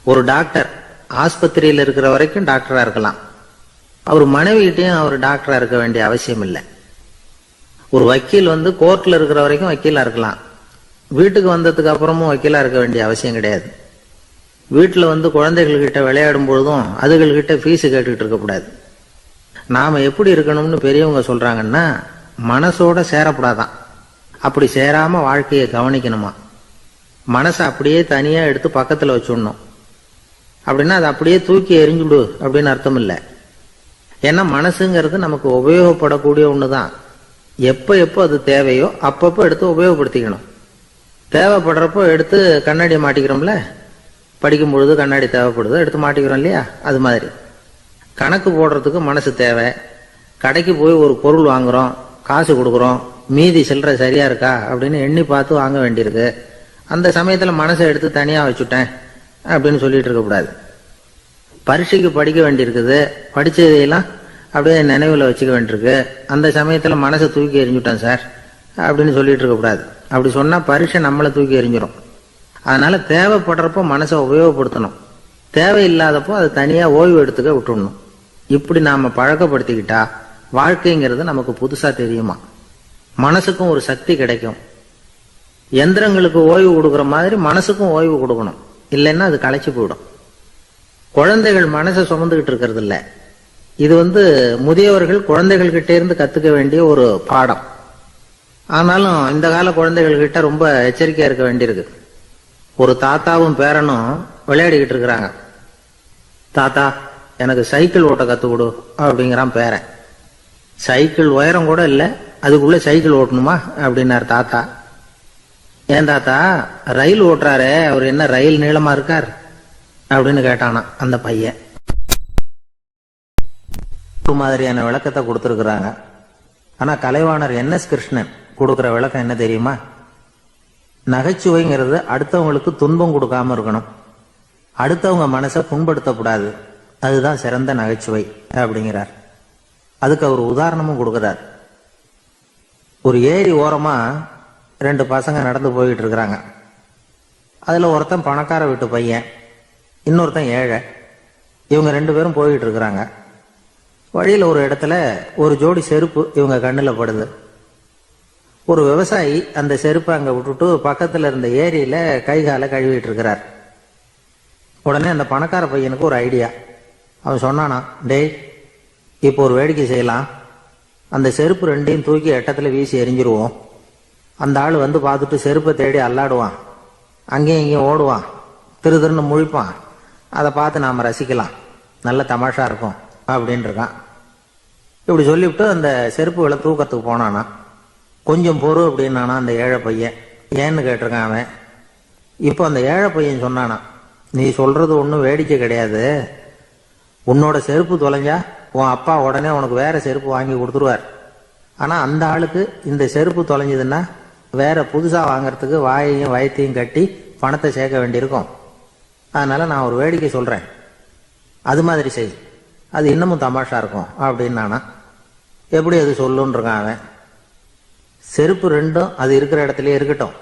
ஒரு டாக்டர் ஆஸ்பத்திரியில் இருக்கிற வரைக்கும் டாக்டரா இருக்கலாம். அவர் மனைவிகிட்டையும் அவர் டாக்டரா இருக்க வேண்டிய அவசியம் இல்லை. ஒரு வக்கீல் கோர்ட்ல இருக்கிற வரைக்கும் வக்கீலா இருக்கலாம். வீட்டுக்கு வந்ததுக்கு அப்புறமும் வக்கீலா இருக்க வேண்டிய அவசியம் கிடையாது. வீட்டுல குழந்தைகள்கிட்ட விளையாடும் பொழுதும் அதுகள்கிட்ட ஃபீஸ் கேட்டுக்கிட்டு இருக்கக்கூடாது. நாம எப்படி இருக்கணும்னு பெரியவங்க சொல்றாங்கன்னா, மனசோட சேரப்படாதான். அப்படி சேராம வாழ்க்கையை கவனிக்கணுமா. மனசை அப்படியே தனியா எடுத்து பக்கத்துல வச்சுடணும். அப்படின்னா அதை அப்படியே தூக்கி எறிஞ்சுடு அப்படின்னு அர்த்தம் இல்லை. ஏன்னா மனசுங்கிறது நமக்கு உபயோகப்படக்கூடிய ஒண்ணுதான். எப்ப எப்போ அது தேவையோ அப்பப்போ எடுத்து உபயோகப்படுத்திக்கணும். தேவைப்படுறப்போ எடுத்து கண்ணாடியை மாட்டிக்கிறோம்ல, படிக்கும் பொழுது கண்ணாடி தேவைப்படுது, எடுத்து மாட்டிக்கிறோம் இல்லையா? அது மாதிரி கணக்கு போடுறதுக்கு மனசு தேவை. கடைக்கு போய் ஒரு பொருள் வாங்குறோம், காசு கொடுக்குறோம், மீதி சில்லறை சரியா இருக்கா அப்படின்னு எண்ணி பார்த்து வாங்க வேண்டியிருக்கு. அந்த சமயத்துல மனசை எடுத்து தனியா வச்சுட்டேன் அப்படின்னு சொல்லிட்டு இருக்கக்கூடாது. பரீட்சைக்கு படிக்க வேண்டியிருக்குது, படிச்சதையெல்லாம் அப்படியே நினைவுல வச்சுக்க வேண்டியிருக்கு. அந்த சமயத்துல மனசை தூக்கி எறிஞ்சுட்டேன் சார் அப்படின்னு சொல்லிட்டு இருக்கக்கூடாது. அப்படி சொன்னா பரீட்சை நம்மளை தூக்கி எறிஞ்சிடும். அதனால தேவைப்படுறப்போ மனசை உபயோகப்படுத்தணும், தேவையில்லாதப்போ அதை தனியா ஓய்வு எடுத்துக்க விட்டுடணும். இப்படி நாம பழக்கப்படுத்திக்கிட்டா வாழ்க்கைங்கிறது நமக்கு புதுசா தெரியுமா. மனசுக்கும் ஒரு சக்தி கிடைக்கும். எந்திரங்களுக்கு ஓய்வு கொடுக்குற மாதிரி மனசுக்கும் ஓய்வு கொடுக்கணும், இல்லைன்னா அது களைச்சு போயிடும். குழந்தைகள் மனசை சுமந்துகிட்டு இருக்கிறது இல்ல. இது முதியவர்கள் குழந்தைகள் கிட்டே இருந்து கத்துக்க வேண்டிய ஒரு பாடம். ஆனாலும் இந்த கால குழந்தைகள் கிட்ட ரொம்ப எச்சரிக்கையா இருக்க வேண்டியிருக்கு. ஒரு தாத்தாவும் பேரனும் விளையாடிக்கிட்டு இருக்கிறாங்க. தாத்தா, எனக்கு சைக்கிள் ஓட்ட கத்து கொடு அப்படிங்கிறான் பேரன். சைக்கிள் உயரம் கூட இல்லை, அதுக்குள்ள சைக்கிள் ஓட்டணுமா அப்படின்னாரு தாத்தா. ஏன் தாத்தா, ரயில் ஓட்டுறாரு, அவர் என்ன ரயில் நீளமா இருக்கார் அப்படின்னு கேட்டானா அந்த பையன். மாதிரியான விளக்கத்தை கொடுத்துருக்குறாங்க. ஆனா கலைவாணர் NS கிருஷ்ணன் கொடுக்கிற விளக்கம் என்ன தெரியுமா? நகைச்சுவைங்கிறது அடுத்தவங்களுக்கு துன்பம் கொடுக்காம இருக்கணும், அடுத்தவங்க மனசை புண்படுத்தக்கூடாது, அதுதான் சிறந்த நகைச்சுவை அப்படிங்கிறார். அதுக்கு அவர் உதாரணமும் கொடுக்கிறார். ஒரு ஏரி ஓரமா 2 பசங்க நடந்து போயிட்டு இருக்கிறாங்க. அதுல ஒருத்தன் பணக்கார வீட்டு பையன், இன்னொருத்தன் ஏழை. இவங்க 2 பேரும் போயிட்டு இருக்கிறாங்க. வழியில ஒரு இடத்துல ஒரு ஜோடி செருப்பு இவங்க கண்ணுல படுது. ஒரு விவசாயி அந்த செருப்பை அங்க விட்டுட்டு பக்கத்துல இருந்த ஏரியில கை காலை கழுவிட்டு இருக்கிறார். உடனே அந்த பணக்கார பையனுக்கு ஒரு ஐடியா. அவன் சொன்னானா, டேய், இப்போ ஒரு வேடிக்கை செய்யலாம். அந்த செருப்பு 2ஐயும் தூக்கி எட்டத்துல வீசி எரிஞ்சிருவோம். அந்த ஆள் பார்த்துட்டு செருப்பை தேடி அல்லாடுவான், அங்கேயும் இங்கேயும் ஓடுவான், திரு திருன்னு முழிப்பான். அதை பார்த்து நாம ரசிக்கலாம், நல்ல தமாஷா இருக்கும் அப்படின்னு இருக்கான். இப்படி சொல்லிவிட்டு அந்த செருப்புகளை தூக்கத்துக்கு போனானா. கொஞ்சம் பொறு அப்படின்னானா அந்த ஏழை பையன். ஏன்னு கேட்டிருக்கான் அவன். இப்போ அந்த ஏழை பையன் சொன்னானா, நீ சொல்றது ஒன்றும் வேடிக்கை கிடையாது. உன்னோட செருப்பு தொலைஞ்சா உன் அப்பா உடனே உனக்கு வேற செருப்பு வாங்கி கொடுத்துருவார். ஆனா அந்த ஆளுக்கு இந்த செருப்பு தொலைஞ்சதுன்னா வேற புதுசா வாங்கறதுக்கு வாயையும் வயத்தையும் கட்டி பணத்தை சேர்க்க வேண்டியிருக்கும். அதனால நான் ஒரு வேடிக்கை சொல்றேன், அது மாதிரி செய், அது இன்னமும் தமாஷா இருக்கும் அப்படின்னு நானா. எப்படி அது சொல்லுன்னு இருக்கான் அவன். செருப்பு 2ம் அது இருக்கிற இடத்துலயே இருக்கட்டும்.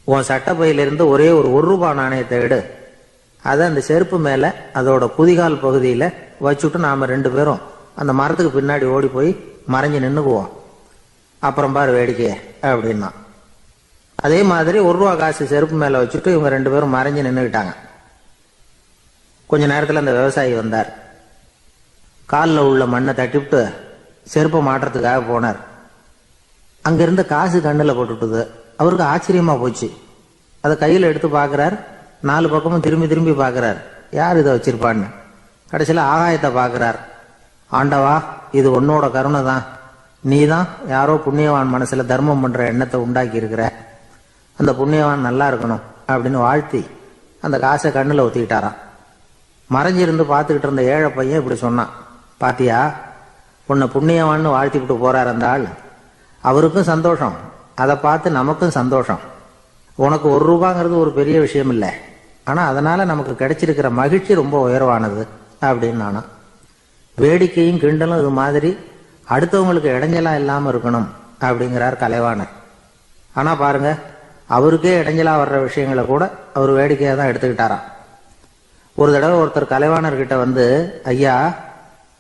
உன் சட்டப்பையிலிருந்து ஒரே ஒரு ₹1 நாணயத்தை எடு, அதை அந்த செருப்பு மேல அதோட குதிகால் பகுதியில வச்சுட்டு நாம 2 பேரும் அந்த மரத்துக்கு பின்னாடி ஓடி போய் மறைஞ்சு நின்னுக்குவோம். அப்புறம் பாரு வேடிக்கைய அப்படின்னா. அதே மாதிரி ₹1 காசு செருப்பு மேல வச்சுட்டு இவங்க 2 பேரும் மறைஞ்சு நின்னுக்கிட்டாங்க. கொஞ்ச நேரத்துல அந்த விவசாயி வந்தார். காலில் உள்ள மண்ணை தட்டிவிட்டு செருப்பை மாட்டுறதுக்காக போனார். அங்கிருந்த காசு கண்ணுல போட்டுட்டுது. அவருக்கு ஆச்சரியமா போச்சு. அதை கையில எடுத்து பாக்குறார். 4 பக்கமும் திரும்பி திரும்பி பாக்குறார், யார் இதை வச்சிருப்பான்னு. கடைசியில ஆகாயத்தை பாக்குறார். ஆண்டவா, இது உன்னோட கருணை தான். நீ தான் யாரோ புண்ணியவான் மனசுல தர்மம் பண்ற எண்ணத்தை உண்டாக்கி இருக்கிற. அந்த புண்ணியவான் நல்லா இருக்கணும் அப்படின்னு வாழ்த்தி அந்த காசை கண்ணுல ஒத்திக்கிட்டாராம். மறைஞ்சிருந்து பார்த்துக்கிட்டு இருந்த ஏழை பையன் இப்படி சொன்னான், பாத்தியா, உன்னை புண்ணியவான்னு வாழ்த்திக்கிட்டு போறார் அந்த ஆள். அவருக்கும் சந்தோஷம், அதை பார்த்து நமக்கும் சந்தோஷம். உனக்கு ₹1 ஒரு பெரிய விஷயம் இல்லை, ஆனா அதனால நமக்கு கிடைச்சிருக்கிற மகிழ்ச்சி ரொம்ப உயர்வானது அப்படின்னு நானா. வேடிக்கையும் கிண்டலும் இது மாதிரி அடுத்தவங்களுக்கு இடைஞ்சலா இல்லாம இருக்கணும் அப்படிங்கிறார் கலைவாணர். ஆனா பாருங்க, அவருக்கே இடைஞ்சலா வர்ற விஷயங்களை கூட அவர் வேடிக்கையா தான் எடுத்துக்கிட்டாராம். ஒரு தடவை ஒருத்தர் கலைவாணர்கிட்ட வந்து, ஐயா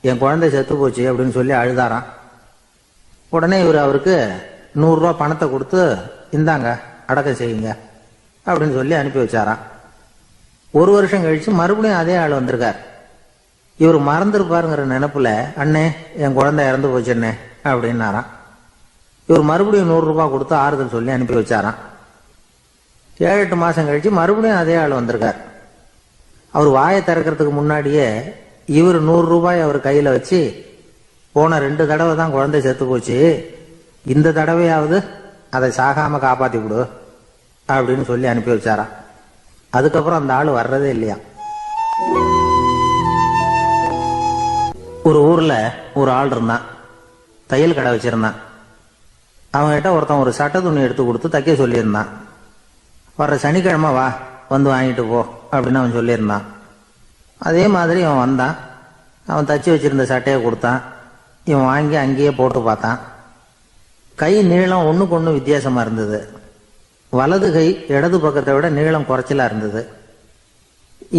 என் குழந்தை செத்து போச்சு அப்படின்னு சொல்லி அழுதாராம். உடனே இவர் அவருக்கு 100 ரூபா பணத்தை கொடுத்து, இந்தாங்க அடக்கம் செய்யுங்க அப்படின்னு சொல்லி அனுப்பி வச்சாராம். 1 வருஷம் கழிச்சு மறுபடியும் அதே ஆள் வந்திருக்கார். இவர் மறந்துருப்பாருங்கிற நினைப்புல, அண்ணே என் குழந்தை இறந்து போச்சுண்ணே அப்படின்னாராம். இவர் மறுபடியும் 100 ரூபாய் கொடுத்து ஆறுதல் சொல்லி அனுப்பி வச்சாராம். 7-8 மாசம் கழிச்சு மறுபடியும் அதே ஆள் வந்திருக்கார். அவர் வாயை திறக்கிறதுக்கு முன்னாடியே இவர் 100 ரூபாய் அவர் கையில வச்சு, போன 2 தடவை தான் குழந்தை செத்து போச்சு, இந்த தடவையாவது அதை சாகாம காப்பாத்தி கொடு அப்படின்னு சொல்லி அனுப்பி வச்சாராம். அதுக்கப்புறம் அந்த ஆள் வர்றதே இல்லையா. ஒரு ஊர்ல ஒரு ஆள் இருந்தான், தையல் கடை வச்சிருந்தான். அவங்ககிட்ட ஒருத்தன் ஒரு சட்டை துணி எடுத்து கொடுத்து தைக்க சொல்லியிருந்தான். வர்ற சனிக்கிழமை வா, வந்து வாங்கிட்டு போ அப்படின்னு அவன் சொல்லியிருந்தான். அதே மாதிரி அவன் வந்தான். அவன் தச்சு வச்சிருந்த சட்டையை கொடுத்தான். இவன் வாங்கி அங்கேயே போட்டு பார்த்தான். கை நீளம் ஒண்ணுக்கு ஒண்ணு வித்தியாசமா இருந்தது. வலது கை இடது பக்கத்தை விட நீளம் குறைச்சலா இருந்தது.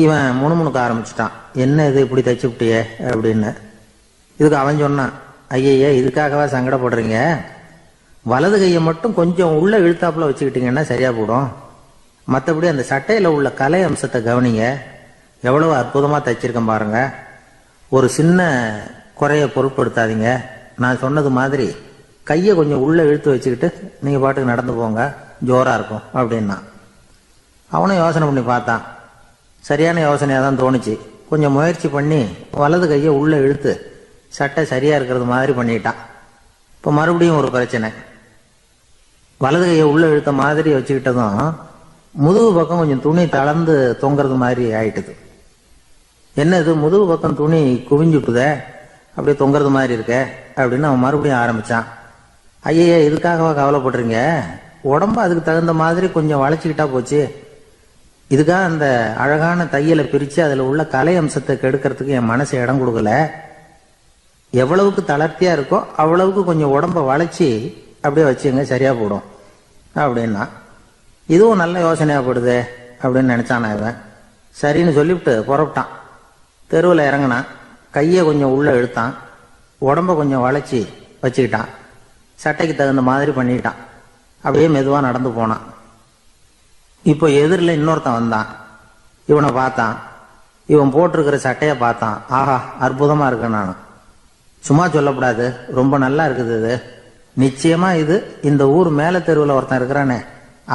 இவன் முணுமுணுக்க ஆரம்பிச்சிட்டான், என்ன இது இப்படி தச்சு விட்டியே அப்படின்னு. இதுக்கு அவன் சொன்னான், ஐயய்ய இதுக்காகவா சங்கடப்படுறீங்க, வலது கையை மட்டும் கொஞ்சம் உள்ள இழுத்தாப்புல வச்சுக்கிட்டீங்கன்னா சரியா போடும், மற்றபடி அந்த சட்டையில உள்ள கலை அம்சத்தை கவனிங்க, எவ்வளவு அற்புதமா தைச்சிருக்கேன் பாருங்க, ஒரு சின்ன குறைய பொருட்படுத்தாதீங்க, நான் சொன்னது மாதிரி கையை கொஞ்சம் உள்ள இழுத்து வச்சுக்கிட்டு நீங்க பாட்டுக்கு நடந்து போங்க, ஜோரா இருக்கும் அப்படின்னா. அவனும் யோசனை பண்ணி பார்த்தான். சரியான யோசனையா தான் தோணுச்சு. கொஞ்சம் முயற்சி பண்ணி வலது கையை உள்ள இழுத்து சட்டை சரியா இருக்கிறது மாதிரி பண்ணிட்டான். இப்போ மறுபடியும் ஒரு பிரச்சனை. வலது கையை உள்ள இழுத்த மாதிரி வச்சுக்கிட்டதும் முதுகு பக்கம் கொஞ்சம் துணி தளர்ந்து தொங்குறது மாதிரி ஆயிட்டுது. என்ன இது முதுகு பக்கம் துணி குவிஞ்சுட்டுதே, அப்படியே தொங்குறது மாதிரி இருக்க அப்படின்னு அவன் மறுபடியும் ஆரம்பிச்சான். ஐயா இதுக்காகவா கவலைப்படுறீங்க, உடம்பு அதுக்கு தகுந்த மாதிரி கொஞ்சம் வளைச்சிக்கிட்டா போச்சு, இதுக்காக அந்த அழகான தையலை பிரிச்சு அதுல உள்ள கலை அம்சத்தை கெடுக்கிறதுக்கு என் மனசு இடம் கொடுக்கல, எவ்வளவுக்கு தளர்த்தியா இருக்கோ அவ்வளவுக்கு கொஞ்சம் உடம்ப வளைச்சி அப்படியே வச்சுங்க, சரியா போடும் அப்படின்னா. இதுவும் நல்ல யோசனையா போடுதே அப்படின்னு நினைச்சானா இவன். சரின்னு சொல்லிவிட்டு புறப்பட்டான். தெருவில் இறங்கினான். கையை கொஞ்சம் உள்ள இழுத்தான், உடம்ப கொஞ்சம் வளைச்சி வச்சுக்கிட்டான், சட்டைக்கு தகுந்த மாதிரி பண்ணிட்டான். அப்படியே மெதுவா நடந்து போனான். இப்போ எதிரில் இன்னொருத்தன் வந்தான். இவனை பார்த்தான். இவன் போட்டிருக்கிற சட்டையை பார்த்தான். ஆஹா அற்புதமா இருக்கு. நானும் சும்மா சொல்லக்கூடாது, ரொம்ப நல்லா இருக்குது இது, நிச்சயமா இது இந்த ஊர் மேல தெருவில் ஒருத்தன் இருக்கிறானே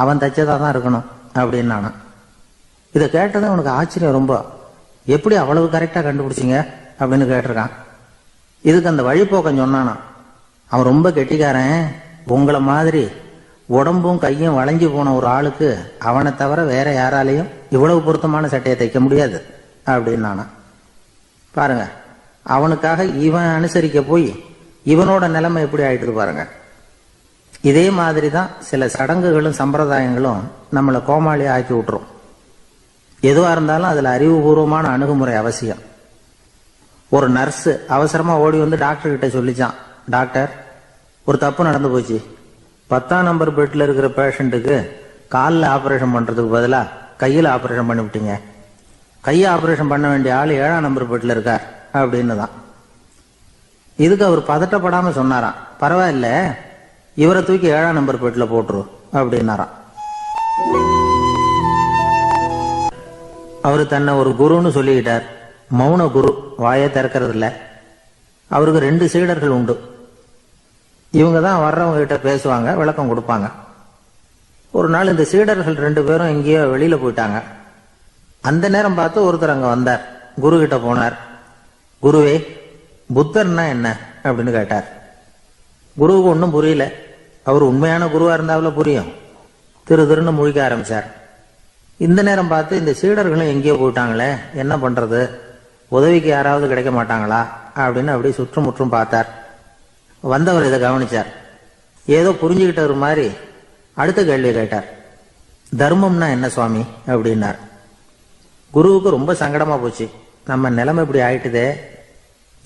அவன் தைச்சதா தான் இருக்கணும் அப்படின்னு நானும். இதை கேட்டதும் அவனுக்கு ஆச்சரியம் ரொம்ப. எப்படி அவ்வளவு கரெக்டா கண்டுபிடிச்சிங்க அப்படின்னு கேட்டிருக்கான். இதுக்கு அந்த வழிபோக்கம் சொன்னானா, அவன் ரொம்ப கெட்டிக்காரன், உங்களை மாதிரி உடம்பும் கையும் வளைஞ்சு போன ஒரு ஆளுக்கு அவனை தவிர வேற யாராலையும் இவ்வளவு பொருத்தமான சட்டையை தைக்க முடியாது அப்படின்னு நானா. பாருங்க, அவனுக்காக இவன் அனுசரிக்க போய் இவனோட நிலைமை எப்படி ஆயிட்டு பாருங்க. இதே மாதிரி தான் சில சடங்குகளும் சம்பிரதாயங்களும் நம்மளை கோமாளியா ஆக்கி விட்டுரும். எதுவா இருந்தாலும் அதுல அறிவுபூர்வமான அணுகுமுறை அவசியம். ஒரு நர்ஸ் அவசரமா ஓடி வந்து டாக்டர் கிட்ட சொல்லிச்சான், டாக்டர் ஒரு தப்பு நடந்து போச்சு, 10ஆம் நம்பர் பெட்ல இருக்கிற பேஷண்ட்டுக்கு காலில் ஆபரேஷன் பண்றதுக்கு பதிலா கையில் ஆபரேஷன் பண்ணி விட்டீங்க, கையை ஆபரேஷன் பண்ண வேண்டிய ஆள் 7ஆம் நம்பர் பெட்ல இருக்கார் அப்படின்னு தான். இதுக்கு அவர் பதட்டப்படாம சொன்னாராம், பரவாயில்ல இவரை தூக்கி 7ஆம் நம்பர் பெட்ல போட்டுரு அப்படின்னாராம். அவரு தன்னை ஒரு குருன்னு சொல்லிக்கிட்டார். மௌன குரு, வாயை திறக்கிறது இல்ல. அவருக்கு 2 சீடர்கள் உண்டு. இவங்க தான் வர்றவங்க கிட்ட பேசுவாங்க, விளக்கம் கொடுப்பாங்க. ஒரு நாள் இந்த சீடர்கள் 2 பேரும் எங்கேயோ வெளியில போயிட்டாங்க. அந்த நேரம் பார்த்து ஒருத்தர் அங்க வந்தார். குரு கிட்ட போனார். குருவே, புத்தர்னா என்ன அப்படின்னு கேட்டார். குருவுக்கு ஒன்றும் புரியல. அவர் உண்மையான குருவா இருந்தாவில புரியும். திருன்னு முழிக்க ஆரம்பிச்சார். இந்த நேரம் பார்த்து இந்த சீடர்களும் எங்கேயோ போயிட்டாங்களே, என்ன பண்றது, உதவிக்கு யாராவது கிடைக்க மாட்டாங்களா அப்படின்னு அப்படியே சுற்றுமுற்றும் பார்த்தார். வந்தவர் இதை கவனிச்சார். ஏதோ புரிஞ்சுக்கிட்டவர் மாதிரி அடுத்த கேள்வி கேட்டார். தர்மம்னா என்ன சுவாமி அப்படின்னார். குருவுக்கு ரொம்ப சங்கடமா போச்சு. நம்ம நிலைமை இப்படி ஆயிட்டுதே,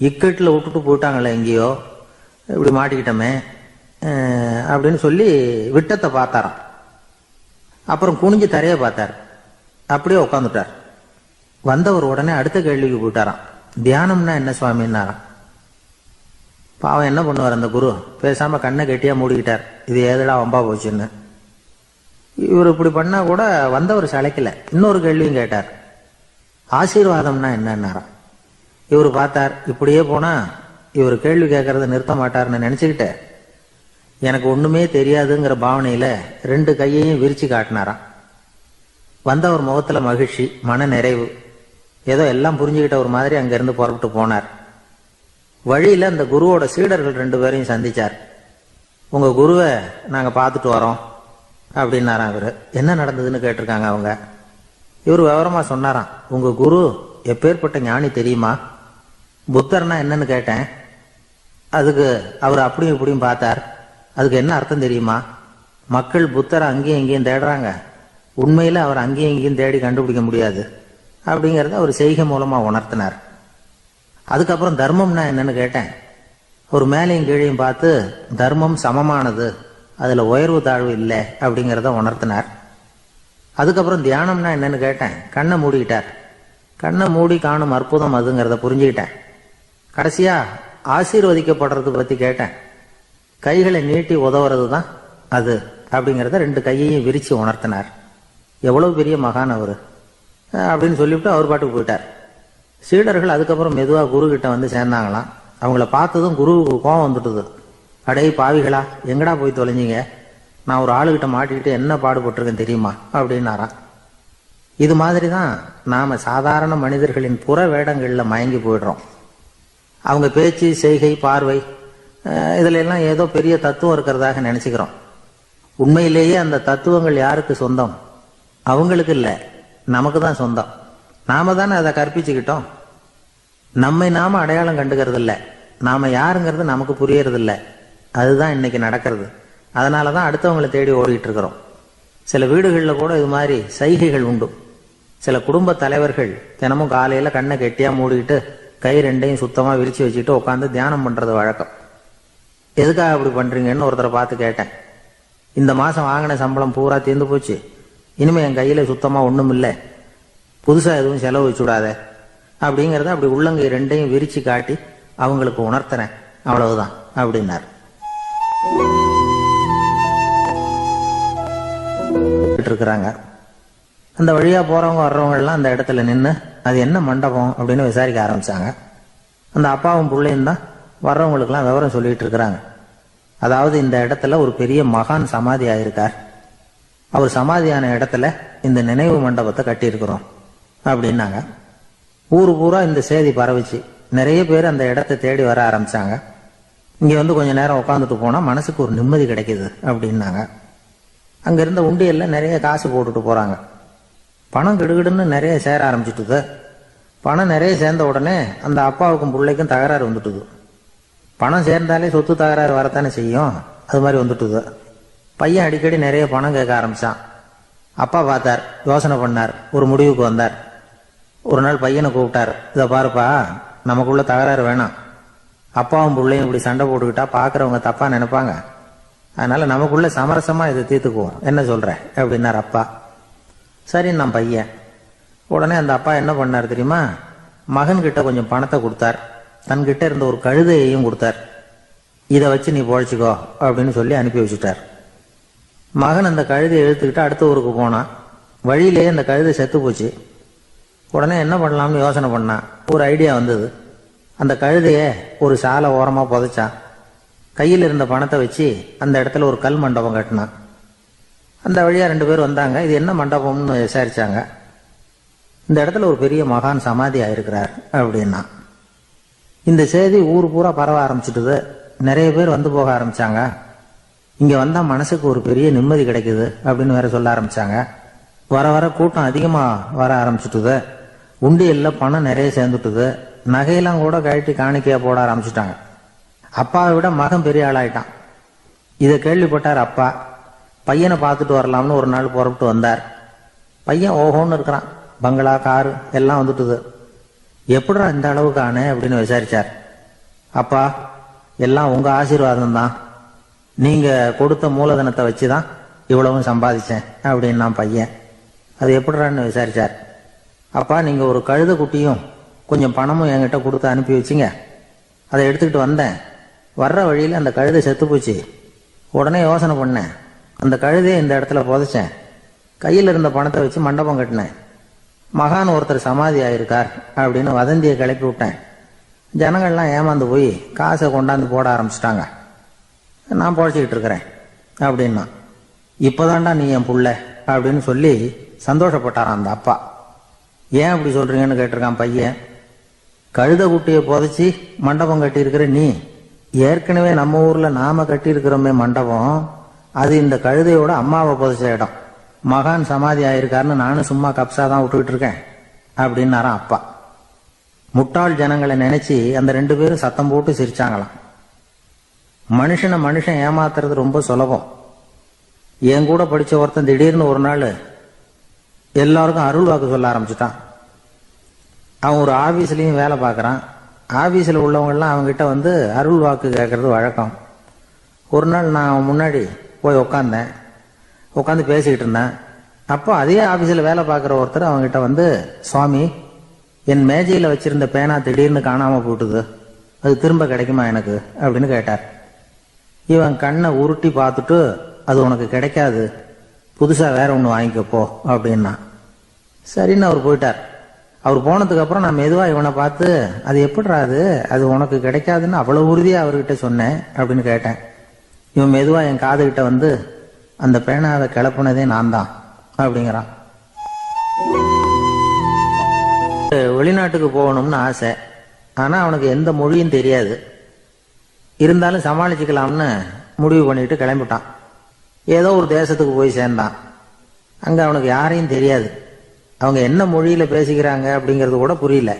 இக்கட்டில் விட்டுட்டு போயிட்டாங்களே எங்கேயோ, இப்படி மாட்டிக்கிட்டோமே அப்படின்னு சொல்லி விட்டத்தை பார்த்தாராம். அப்புறம் குனிஞ்சு தரைய பார்த்தார். அப்படியே உட்காந்துட்டார். வந்தவர் உடனே அடுத்த கேள்விக்கு போயிட்டாராம். தியானம்னா என்ன சுவாமின்னாராம். பாவம் என்ன பண்ணுவார் அந்த குரு, பேசாம கண்ணை கெட்டியா மூடிக்கிட்டார். இது ஏதடா வம்பா போச்சுன்னு. இவர் இப்படி பண்ணா கூட வந்தவர் சளைக்கல. இன்னொரு கேள்வியும் கேட்டார். ஆசீர்வாதம்னா என்னன்னாராம். இவர் பார்த்தார், இப்படியே போனா இவர் கேள்வி கேட்கறத நிறுத்த மாட்டார்னு நினைச்சுக்கிட்டு எனக்கு ஒண்ணுமே தெரியாதுங்கிற பாவனையில 2 கையையும் விரிச்சு காட்டினாராம். வந்தவர் முகத்துல மகிழ்ச்சி, மன நிறைவு, ஏதோ எல்லாம் புரிஞ்சுக்கிட்ட ஒரு மாதிரி அங்கிருந்து புறப்பட்டு போனார். வழியில அந்த குருவோட சீடர்கள் 2 பேரையும் சந்திச்சார். உங்க குருவை நாங்க பார்த்துட்டு வரோம் அப்படின்னாராம். இவரு என்ன நடந்ததுன்னு கேட்டிருக்காங்க அவங்க. இவர் விவரமா சொன்னாராம். உங்க குரு எப்பேற்பட்ட ஞானி தெரியுமா? புத்தர்னா என்னன்னு கேட்டேன். அதுக்கு அவர் அப்படியும் இப்படியும் பார்த்தார். அதுக்கு என்ன அர்த்தம் தெரியுமா? மக்கள் புத்தரை அங்கேயும் இங்கேயும் தேடுறாங்க, உண்மையில அவர் அங்கேயும் இங்கேயும் தேடி கண்டுபிடிக்க முடியாது அப்படிங்கறத அவர் செய்கை மூலமா உணர்த்தினார். அதுக்கப்புறம் தர்மம்னா என்னன்னு கேட்டேன். ஒரு மேலையும் கீழையும் பார்த்து தர்மம் சமமானது, அதுல உயர்வு தாழ்வு இல்லை அப்படிங்கிறத உணர்த்தினார். அதுக்கப்புறம் தியானம்னா என்னன்னு கேட்டேன். கண்ணை மூடிக்கிட்டார். கண்ணை மூடி காணும் அற்புதம் அதுங்கிறத புரிஞ்சுக்கிட்டேன். கடைசியா ஆசீர்வதிக்கப்படுறது பத்தி கேட்டேன். கைகளை நீட்டி உதவுறது தான் அது அப்படிங்கிறத 2 கையையும் விரிச்சு உணர்த்தினார். எவ்வளவு பெரிய மகான் அவரு அப்படின்னு சொல்லிவிட்டு அவர் பாட்டுக்கு போயிட்டார். சீடர்கள் அதுக்கப்புறம் மெதுவா குரு கிட்ட வந்து சேர்ந்தாங்களாம். அவங்கள பார்த்ததும் குருவுக்கு கோபம் வந்துட்டுது. அடே பாவிகளா, எங்கடா போய் தொலைஞ்சிங்க? நான் ஒரு ஆளுகிட்ட மாட்டிக்கிட்டு என்ன பாடுபட்டிருக்கேன் தெரியுமா அப்படின்னாராம். இது மாதிரி தான் நாம சாதாரண மனிதர்களின் புற வேடங்கள்ல மயங்கி போயிடுறோம். அவங்க பேச்சு, செய்கை, பார்வை இதுல எல்லாம் ஏதோ பெரிய தத்துவம் இருக்கிறதாக நினைச்சுக்கிறோம். உண்மையிலேயே அந்த தத்துவங்கள் யாருக்கு சொந்தம்? அவங்களுக்கு இல்ல, நமக்கு தான் சொந்தம். நாம தானே அதை கற்பிச்சுக்கிட்டோம். நம்மை நாம அடையாளம் கண்டுக்கிறது இல்ல, நாம யாருங்கிறது நமக்கு புரியறது இல்ல. அதுதான் இன்னைக்கு நடக்கிறது. அதனாலதான் அடுத்தவங்களை தேடி ஓடிட்டு இருக்கிறோம். சில வீடுகளில் கூட இது மாதிரி சைகைகள் உண்டு. சில குடும்ப தலைவர்கள் தினமும் காலையில கண்ணை கெட்டியா மூடிக்கிட்டு கை 2ஐயும் சுத்தமா விரிச்சு வச்சுட்டு உட்காந்து தியானம் பண்றது வழக்கம். எதுக்காக அப்படி பண்றீங்கன்னு ஒருத்தரை பார்த்து கேட்டேன். இந்த மாசம் வாங்கின சம்பளம் பூரா தீர்ந்து போச்சு, இனிமே என் கையில சுத்தமா ஒண்ணும் இல்லை, புதுசா எதுவும் செலவு வச்சுடாத அப்படிங்கறத அப்படி உள்ளங்கை 2ஐயும் விரிச்சு காட்டி அவங்களுக்கு உணர்த்தினேன், அவ்வளவுதான் அப்படின்னார். இருக்கிறாங்க. அந்த வழியா போறவங்க வர்றவங்க எல்லாம் அந்த இடத்துல நின்று அது என்ன மண்டபம் அப்படின்னு விசாரிக்க ஆரம்பிச்சாங்க. அந்த அப்பாவும் பிள்ளையும் தான் வர்றவங்களுக்கு எல்லாம் விவரம் சொல்லிட்டு இருக்கிறாங்க. அதாவது இந்த இடத்துல ஒரு பெரிய மகான் சமாதி ஆயிருக்கார், அவர் சமாதியான இடத்துல இந்த நினைவு மண்டபத்தை கட்டி இருக்கிறோம் அப்படின்னாங்க. ஊரு பூரா இந்த செய்தி பரவிச்சு. நிறைய பேர் அந்த இடத்தை தேடி வர ஆரம்பிச்சாங்க. இங்க வந்து கொஞ்ச நேரம் உட்காந்துட்டு போனா மனசுக்கு ஒரு நிம்மதி கிடைக்குது அப்படின்னாங்க. அங்க இருந்த உண்டியல்ல நிறைய காசு போட்டுட்டு போறாங்க. பணம் கிடுகிடுன்னு நிறைய சேர ஆரம்பிச்சுட்டுது. பணம் நிறைய சேர்ந்த உடனே அந்த அப்பாவுக்கும் பிள்ளைக்கும் தகராறு வந்துட்டுது. பணம் சேர்ந்தாலே சொத்து தகராறு வரத்தானே செய்யும், அது மாதிரி வந்துட்டுது. பையன் அடிக்கடி நிறைய பணம் கேட்க ஆரம்பிச்சான். அப்பா பார்த்தார், யோசனை பண்ணார், ஒரு முடிவுக்கு வந்தார். ஒரு நாள் பையனை கூப்பிட்டார். இதை பாருப்பா, நமக்குள்ள தகராறு வேணாம். அப்பாவும் பிள்ளையும் இப்படி சண்டை போட்டுக்கிட்டா பாக்குறவங்க தப்பா நினைப்பாங்க. அதனால நமக்குள்ள சமரசமா இதை தீர்த்துக்குவோம், என்ன சொல்ற அப்படின்னார் அப்பா. சரி நான் பையன். உடனே அந்த அப்பா என்ன பண்ணார் தெரியுமா? மகன் கிட்ட கொஞ்சம் பணத்தை கொடுத்தார். தன்கிட்ட இருந்த ஒரு கழுதையையும் கொடுத்தார். இதை வச்சு நீ பொழைச்சிக்கோ அப்படின்னு சொல்லி அனுப்பி வச்சுட்டார். மகன் அந்த கழுதையை இழுத்துக்கிட்டு அடுத்த ஊருக்கு போனான். வழியிலேயே அந்த கழுதை செத்து போச்சு. உடனே என்ன பண்ணலாம்னு யோசனை பண்ணான். ஒரு ஐடியா வந்தது. அந்த கழுதைய ஒரு சாலை ஓரமா புதைச்சான். கையில் இருந்த பணத்தை வச்சு அந்த இடத்துல ஒரு கல் மண்டபம் கட்டினான். அந்த வழியா 2 பேர் வந்தாங்க. இது என்ன மண்டபம்னு விசாரிச்சாங்க. இந்த இடத்துல ஒரு பெரிய மகான் சமாதி ஆயிருக்கிறார் அப்படின்னா. இந்த செய்தி ஊர் பூரா பரவ ஆரம்பிச்சுட்டுது. நிறைய பேர் வந்து போக ஆரம்பிச்சாங்க. இங்க வந்தா மனசுக்கு ஒரு பெரிய நிம்மதி கிடைக்குது அப்படின்னு வேற சொல்ல ஆரம்பிச்சாங்க. வர வர கூட்டம் அதிகமா வர ஆரம்பிச்சுட்டுது. உண்டியல்ல பணம் நிறைய சேர்ந்துட்டுது. நகையெல்லாம் கூட கழட்டி காணிக்கையா போட ஆரம்பிச்சுட்டாங்க. அப்பாவை விட மகன் பெரிய ஆளாயிட்டான். இதை கேள்விப்பட்டார் அப்பா. பையனை பார்த்துட்டு வரலாம்னு ஒரு நாள் புறப்பட்டு வந்தார். பையன் ஓஹோன்னு இருக்கிறான். பங்களா, காரு எல்லாம் வந்துட்டுது. எப்படிடா இந்த அளவுக்கு ஆனே அப்படின்னு விசாரிச்சார். அப்பா, எல்லாம் உங்க ஆசீர்வாதம் தான். நீங்க கொடுத்த மூலதனத்தை வச்சுதான் இவ்வளவும் சம்பாதிச்சேன் அப்படின்னு நான் பையன். அது எப்படிடான்னு விசாரிச்சார். அப்பா நீங்க ஒரு கழுத குட்டியும் கொஞ்சம் பணமும் என்கிட்ட கொடுத்து அனுப்பி வச்சிங்க, அதை எடுத்துக்கிட்டு வந்தேன். வர்ற வழியில் அந்த கழுதை செத்து போச்சு. உடனே யோசனை பண்ணேன், அந்த கழுதையை இந்த இடத்துல புதைச்சேன். கையில் இருந்த பணத்தை வச்சு மண்டபம் கட்டினேன். மகான் ஒருத்தர் சமாதி ஆயிருக்கார் அப்படின்னு வதந்தியை கிளப்பி விட்டேன். ஜனங்கள்லாம் ஏமாந்து போய் காசை கொண்டாந்து போட ஆரம்பிச்சிட்டாங்க. நான் பொழைச்சிக்கிட்டு இருக்கிறேன் அப்படின்னா. இப்போதான்டா நீ என் புள்ள அப்படின்னு சொல்லி சந்தோஷப்பட்டாரான் அந்த அப்பா. ஏன் அப்படி சொல்றீங்கன்னு கேட்டிருக்கான் பையன். கழுத குட்டியை புதைச்சி மண்டபம் கட்டியிருக்கிற நீ, ஏற்கனவே நம்ம ஊர்ல நாம கட்டியிருக்கிறோமே மண்டபம், அது இந்த கழுதையோட அம்மாவை புதைச்ச இடம். மகான் சமாதி ஆயிருக்காருன்னு நானும் சும்மா கப்சா தான் விட்டுக்கிட்டு இருக்கேன் அப்படின்னாரான் அப்பா. முட்டாள் ஜனங்களை நினைச்சு அந்த 2 பேரும் சத்தம் போட்டு சிரிச்சாங்களாம். மனுஷன் ஏமாத்துறது ரொம்ப சுலபம். என் கூட படிச்ச ஒருத்தன் திடீர்னு ஒரு நாள் எல்லாருக்கும் அருள் வாக்கு சொல்ல ஆரம்பிச்சுட்டான். அவன் ஒரு ஆபீஸ்லயும் வேலை பார்க்கறான். ஆபீஸ்ல உள்ளவங்கெல்லாம் அவங்ககிட்ட வந்து அருள் வாக்கு கேட்கறது வழக்கம். ஒரு நாள் நான் அவன் முன்னாடி போய் உட்காந்து பேசிக்கிட்டு இருந்தேன். அப்போ அதே ஆபீஸில் வேலை பார்க்குற ஒருத்தர் அவங்ககிட்ட வந்து, சுவாமி என் மேஜையில் வச்சிருந்த பேனா திடீர்னு காணாமல் போட்டுது, அது திரும்ப கிடைக்குமா எனக்கு அப்படின்னு கேட்டார். இவன் கண்ணை உருட்டி பார்த்துட்டு, அது உனக்கு கிடைக்காது, புதுசாக வேற ஒன்று வாங்கிக்கப்போ அப்படின்னா. சரின்னு அவர் போயிட்டார். அவர் போனதுக்கு அப்புறம் நான் மெதுவாக இவனை பார்த்து, அது எப்படிடா அது உனக்கு கிடைக்காதுன்னு அவ்வளோ உறுதியாக அவர்கிட்ட சொன்னேன் அப்படின்னு கேட்டேன். இவன் மெதுவாக என் காதுகிட்ட வந்து, அந்த பேனாவை கிளப்புனதே நான் தான் அப்படிங்கிறான். வெளிநாட்டுக்கு போகணும்னு ஆசை. ஆனால் அவனுக்கு எந்த மொழியும் தெரியாது. இருந்தாலும் சமாளிச்சுக்கலாம்னு முடிவு பண்ணிட்டு கிளம்பிட்டான். ஏதோ ஒரு தேசத்துக்கு போய் சேர்ந்தான். அங்கே அவனுக்கு யாரையும் தெரியாது. அவங்க என்ன மொழியில் பேசிக்கிறாங்க அப்படிங்கிறது கூட புரியல.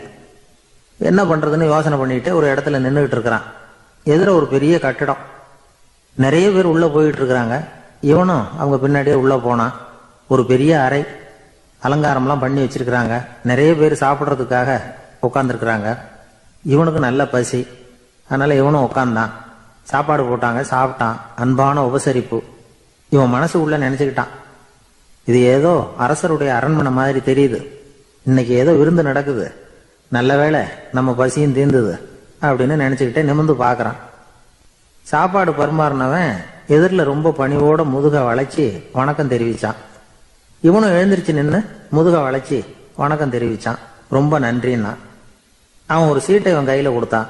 என்ன பண்ணுறதுன்னு யோசனை பண்ணிட்டு ஒரு இடத்துல நின்றுக்கிட்டு இருக்கிறான். எதிர ஒரு பெரிய கட்டடம். நிறைய பேர் உள்ளே போயிட்டு இருக்கிறாங்க. இவனும் அவங்க பின்னாடியே உள்ளே போனான். ஒரு பெரிய அறை, அலங்காரம்லாம் பண்ணி வச்சிருக்கிறாங்க. நிறைய பேர் சாப்பிட்றதுக்காக உட்காந்துருக்குறாங்க. இவனுக்கு நல்ல பசி, அதனால இவனும் உட்காந்தான். சாப்பாடு போட்டாங்க, சாப்பிட்டான். அன்பான உபசரிப்பு. இவன் மனசு உள்ள நினைச்சுக்கிட்டான், இது ஏதோ அரசருடைய அரண்மனை மாதிரி தெரியுது, இன்னைக்கு ஏதோ விருந்து நடக்குது, நல்ல வேளை நம்ம பசியும் தீர்ந்தது அப்படின்னு நினைச்சுக்கிட்டே நிமிர்ந்து பார்க்கறான். சாப்பாடு பரிமாறினவன் எதிரில் ரொம்ப பணிவோட முதுக வளைச்சி வணக்கம் தெரிவிச்சான். இவனும் எழுந்திருச்சு நின்று முதுக வளைச்சி வணக்கம் தெரிவிச்சான். ரொம்ப நன்றின்னா. அவன் ஒரு சீட்டை இவன் கையில கொடுத்தான்.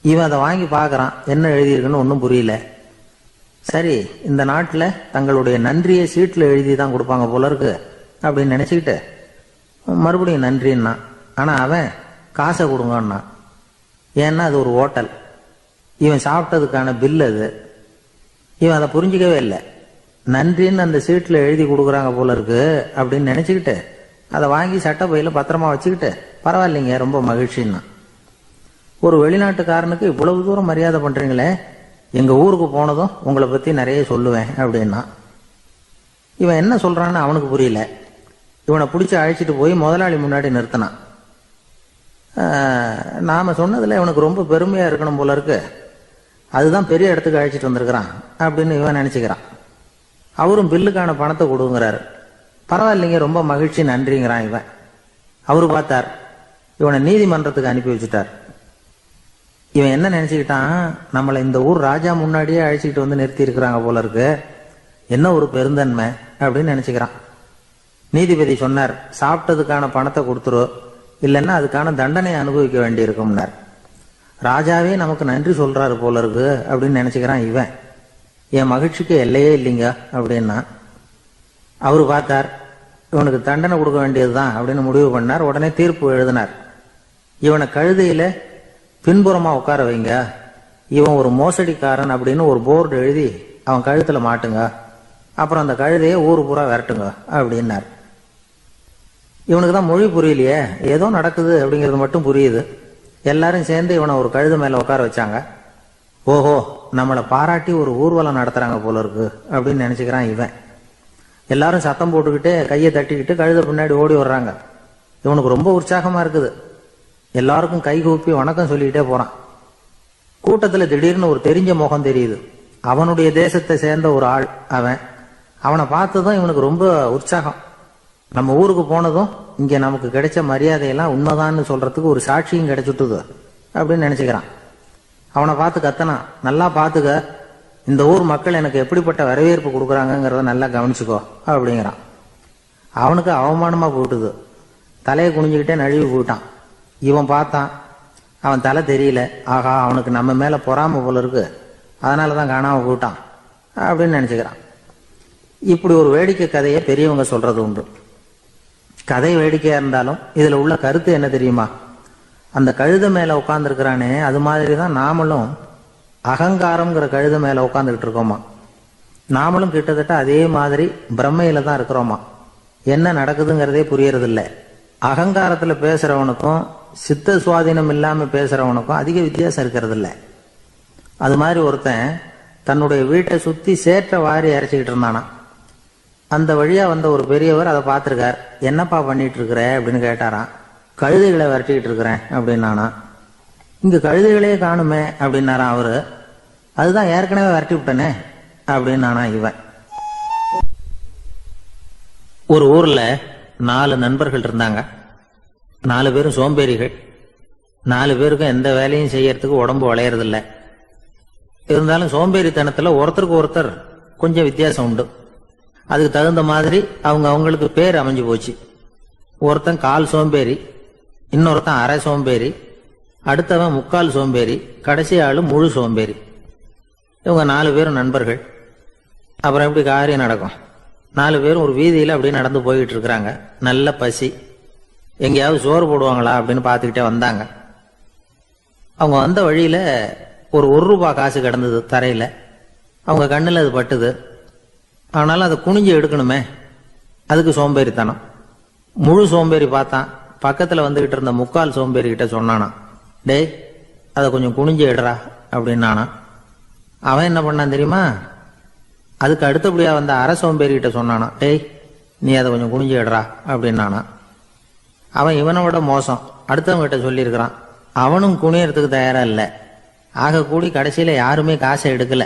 இவன் அதை வாங்கி பார்க்கறான். என்ன எழுதியிருக்குன்னு ஒன்றும் புரியல. சரி, இந்த நாட்டில் தங்களுடைய நன்றியை சீட்டில் எழுதி தான் கொடுப்பாங்க போல இருக்கு அப்படின்னு நினைச்சுக்கிட்டு மறுபடியும் நன்றின்னா. ஆனா அவன் காசை கொடுங்கன்னா. ஏன்னா அது ஒரு ஹோட்டல், இவன் சாப்பிட்டதுக்கான பில் அது. இவன் அதை புரிஞ்சிக்கவே இல்லை. நன்றின்னு அந்த சீட்டில் எழுதி கொடுக்குறாங்க போல இருக்கு அப்படின்னு நினைச்சுக்கிட்டு அதை வாங்கி சட்டை பையில பத்திரமா வச்சுக்கிட்டு, பரவாயில்லைங்க ரொம்ப மகிழ்ச்சின்னா. ஒரு வெளிநாட்டுக்காரனுக்கு இவ்வளவு தூரம் மரியாதை பண்றீங்களே, எங்க ஊருக்கு போனதும் உங்களை பத்தி நிறைய சொல்லுவேன் அப்படின்னா. இவன் என்ன சொல்றான்னு அவனுக்கு புரியல. இவனை பிடிச்சி அழைச்சிட்டு போய் முதலாளி முன்னாடி நிறுத்தினான். நாம சொன்னதுல இவனுக்கு ரொம்ப பெருமையா இருக்கணும் போல இருக்கு, அதுதான் பெரிய இடத்துக்கு அழைச்சிட்டு வந்திருக்கிறான் அப்படின்னு இவன் நினைச்சுக்கிறான். அவரும் பில்லுக்கான பணத்தை கொடுங்கிறாரு. பரவாயில்லைங்க ரொம்ப மகிழ்ச்சி நன்றிங்கிறான் இவன். அவரு பார்த்தார், இவனை நீதிமன்றத்துக்கு அனுப்பி வச்சுட்டார். இவன் என்ன நினைச்சுக்கிட்டான், நம்மளை இந்த ஊர் ராஜா முன்னாடியே அழைச்சிக்கிட்டு வந்து நிறுத்தி இருக்கிறாங்க போல இருக்கு, என்ன ஒரு பெருந்தன்மை அப்படின்னு நினைச்சுக்கிறான். நீதிபதி சொன்னார், சாப்பிட்டதுக்கான பணத்தை கொடுத்துரு, இல்லைன்னா அதுக்கான தண்டனையை அனுபவிக்க வேண்டி இருக்கும்னார். ராஜாவே நமக்கு நன்றி சொல்றாரு போல இருக்கு அப்படின்னு நினைச்சுக்கிறான் இவன். என் மகிழ்ச்சிக்கு எல்லையே இல்லைங்க அப்படின்னா. அவரு பார்த்தார், இவனுக்கு தண்டனை கொடுக்க வேண்டியதுதான் அப்படின்னு முடிவு பண்ணார். உடனே தீர்ப்பு எழுதினார். இவனை கழுதையில பின்புறமா உட்கார வைங்க, இவன் ஒரு மோசடிக்காரன் அப்படின்னு ஒரு போர்டு எழுதி அவன் கழுத்துல மாட்டுங்க, அப்புறம் அந்த கழுதையை ஊரு பூரா விரட்டுங்க அப்படின்னார். இவனுக்கு தான் மொழி புரியலையே, ஏதோ நடக்குது அப்படிங்கிறது மட்டும் புரியுது. எல்லாரும் சேர்ந்து இவனை ஒரு கழுத மேல உட்கார வச்சாங்க. ஓஹோ, நம்மளை பாராட்டி ஒரு ஊர்வலம் நடத்துறாங்க போல இருக்கு அப்படின்னு நினைச்சுக்கிறான் இவன். எல்லாரும் சத்தம் போட்டுக்கிட்டே கையை தட்டிக்கிட்டு கழுத பின்னாடி ஓடி வர்றாங்க. இவனுக்கு ரொம்ப உற்சாகமா இருக்குது. எல்லாருக்கும் கை கூப்பி வணக்கம் சொல்லிக்கிட்டே போறான். கூட்டத்துல திடீர்னு ஒரு தெரிஞ்ச முகம் தெரியுது. அவனுடைய தேசத்தை சேர்ந்த ஒரு ஆள் அவன். அவனை பார்த்ததும் இவனுக்கு ரொம்ப உற்சாகம். நம்ம ஊருக்கு போனதும் இங்க நமக்கு கிடைச்ச மரியாதையெல்லாம் உண்மைதான்னு சொல்றதுக்கு ஒரு சாட்சியும் கிடைச்சுட்டுது அப்படின்னு நினைச்சுக்கிறான். அவனை பார்த்து கத்தனான், நல்லா பாத்துக்க, இந்த ஊர் மக்கள் எனக்கு எப்படிப்பட்ட வரவேற்பு கொடுக்குறாங்கிறத நல்லா கவனிச்சுக்கோ அப்படிங்கிறான். அவனுக்கு அவமானமா போயிட்டுது. தலையை குனிஞ்சுக்கிட்டே நழுவி போயிட்டான். இவன் பார்த்தான், அவன் தலை தெரியல. ஆகா, அவனுக்கு நம்ம மேல பொறாம போல இருக்கு, அதனாலதான் காணாம போயிட்டான் அப்படின்னு நினைச்சுக்கிறான். இப்படி ஒரு வேடிக்கை கதையை பெரியவங்க சொல்றது உண்டு. கதை வேடிக்கையா இருந்தாலும் இதுல உள்ள கருத்து என்ன தெரியுமா? அந்த கழுதை மேல உட்கார்ந்துருக்கிறானே, அது மாதிரிதான் நாமளும் அகங்காரம்ங்கிற கழுதை மேல உட்காந்துக்கிட்டு இருக்கோமா. நாமளும் கிட்டத்தட்ட அதே மாதிரி பிரம்மையில தான் இருக்கிறோமா. என்ன நடக்குதுங்கிறதே புரியறதில்ல. அகங்காரத்துல பேசுறவனுக்கும் சித்த சுவாதீனம் இல்லாம பேசுறவனுக்கும் அதிக வித்தியாசம் இருக்கிறது இல்ல. அது மாதிரி ஒருத்தன் தன்னுடைய வீட்டை சுத்தி சேற்ற வாரி அரைச்சிக்கிட்டு இருந்தானா. அந்த வழியா வந்த ஒரு பெரியவர் அதை பார்த்திருக்கார். என்னப்பா பண்ணிட்டு இருக்கிற அப்படின்னு கேட்டாராம். கழுதைகளை விரட்டிக்கிட்டு இருக்கிறேன் அப்படின்னானா. இங்க கழுதைகளே காணுமே அப்படின்னாராம் அவரு. அதுதான் ஏற்கனவே விரட்டி விட்டனே அப்படின்னானா இவன். ஒரு ஊர்ல 4 நண்பர்கள் இருந்தாங்க. 4 பேரும் சோம்பேறிகள். 4 பேருக்கும் எந்த வேலையும் செய்யறதுக்கு உடம்பு வளையறதில்ல. இருந்தாலும் சோம்பேறித்தனத்துல ஒருத்தருக்கு ஒருத்தர் கொஞ்சம் வித்தியாசம் உண்டு. அதுக்கு தகுந்த மாதிரி அவங்களுக்கு பேர் அமைஞ்சு போச்சு. ஒருத்தன் கால் சோம்பேறி, இன்னொருத்தன் அரை சோம்பேறி, அடுத்தவன் முக்கால் சோம்பேறி, கடைசி ஆளு முழு சோம்பேறி. இவங்க 4 பேரும் நண்பர்கள். அப்புறம் எப்படி காரியம் நடக்கும்? 4 பேரும் ஒரு வீதியில அப்படியே நடந்து போய்கிட்டு இருக்கிறாங்க. நல்ல பசி. எங்கேயாவது சோறு போடுவாங்களா அப்படின்னு பார்த்துக்கிட்டே வந்தாங்க. அவங்க வந்த வழியில ஒரு ரூபாய் காசு கிடந்தது தரையில. அவங்க கண்ணில் அது பட்டுது. ஆனாலும் அதை குனிஞ்சு எடுக்கணுமே, அதுக்கு சோம்பேறித்தனம். முழு சோம்பேறி பார்த்தான். பக்கத்துல வந்துகிட்டு இருந்த முக்கால் சோம்பேறி கிட்ட சொன்னானா, டேய் அதை கொஞ்சம் குனிஞ்சு எடுறா அப்படின்னானா. அவன் என்ன பண்ணான் தெரியுமா? அதுக்கு அடுத்தபடியா வந்த அரை சோம்பேறி கிட்ட சொன்னானா, டேய் நீ அதை கொஞ்சம் குனிஞ்சு எடுறா அப்படின்னானா. அவன் இவனை விட மோசம். அடுத்தவங்க கிட்ட சொல்லியிருக்கிறான். அவனும் குனியறதுக்கு தயாரா இல்லை. ஆக கூடி கடைசியில யாருமே காசை எடுக்கல.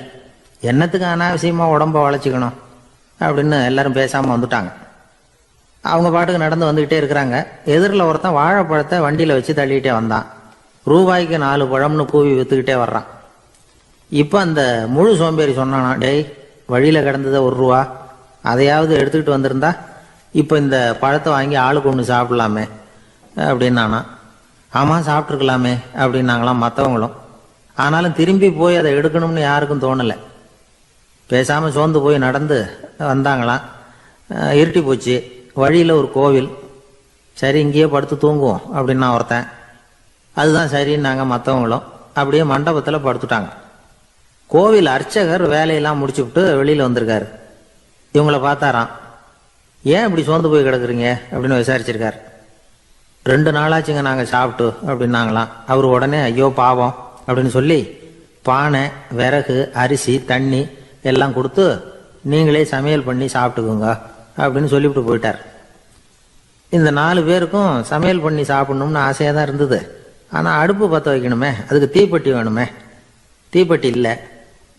என்னத்துக்கு அனாவசியமா உடம்ப வளைச்சிக்கணும் அப்படின்னு எல்லாரும் பேசாம வந்துட்டாங்க. அவங்க பாட்டுக்கு நடந்து வந்துகிட்டே இருக்கிறாங்க. எதிரில் ஒருத்தன் வாழைப்பழத்தை வண்டியில வச்சு தள்ளிக்கிட்டே வந்தான். ரூபாய்க்கு 4 பழம்னு கூவி வித்துக்கிட்டே வர்றான். இப்ப அந்த முழு சோம்பேறி சொன்னானா, டேய் வழியில கிடந்தத ரூபா, அதையாவது எடுத்துக்கிட்டு வந்திருந்தா இப்ப இந்த பழத்தை வாங்கி ஆளுக்கு ஒன்று சாப்பிடலாமே அப்படின்னானா. ஆமா சாப்பிட்டுருக்கலாமே அப்படின்னாங்களாம் மற்றவங்களும். ஆனாலும் திரும்பி போய் அதை எடுக்கணும்னு யாருக்கும் தோணலை. பேசாம சோர்ந்து போய் நடந்து வந்தாங்களாம். இருட்டி போச்சு. வழியில ஒரு கோவில். சரி இங்கேயே படுத்து தூங்குவோம் அப்படின்னா ஒருத்தன். அதுதான் சரின்னாங்க மற்றவங்களும். அப்படியே மண்டபத்தில் படுத்துட்டாங்க. கோவில் அர்ச்சகர் வேலையெல்லாம் முடிச்சுவிட்டு வெளியில வந்திருக்காரு. இவங்கள பார்த்தாராம். ஏன் இப்படி சோர்ந்து போய் கிடக்குறீங்க அப்படின்னு விசாரிச்சிருக்காரு. 2 நாளாச்சுங்க நாங்க சாப்பிட்டு அப்படின்னாங்களாம். அவரு உடனே ஐயோ பாவம் அப்படின்னு சொல்லி பானை, விறகு, அரிசி, தண்ணி எல்லாம் கொடுத்து நீங்களே சமையல் பண்ணி சாப்பிட்டுக்குங்க அப்படின்னு சொல்லிவிட்டு போயிட்டார். இந்த 4 பேருக்கும் சமையல் பண்ணி சாப்பிடணும்னு ஆசையா தான் இருந்தது. ஆனா அடுப்பு பற்ற வைக்கணுமே, அதுக்கு தீப்பெட்டி வேணுமே. தீப்பெட்டி இல்லை.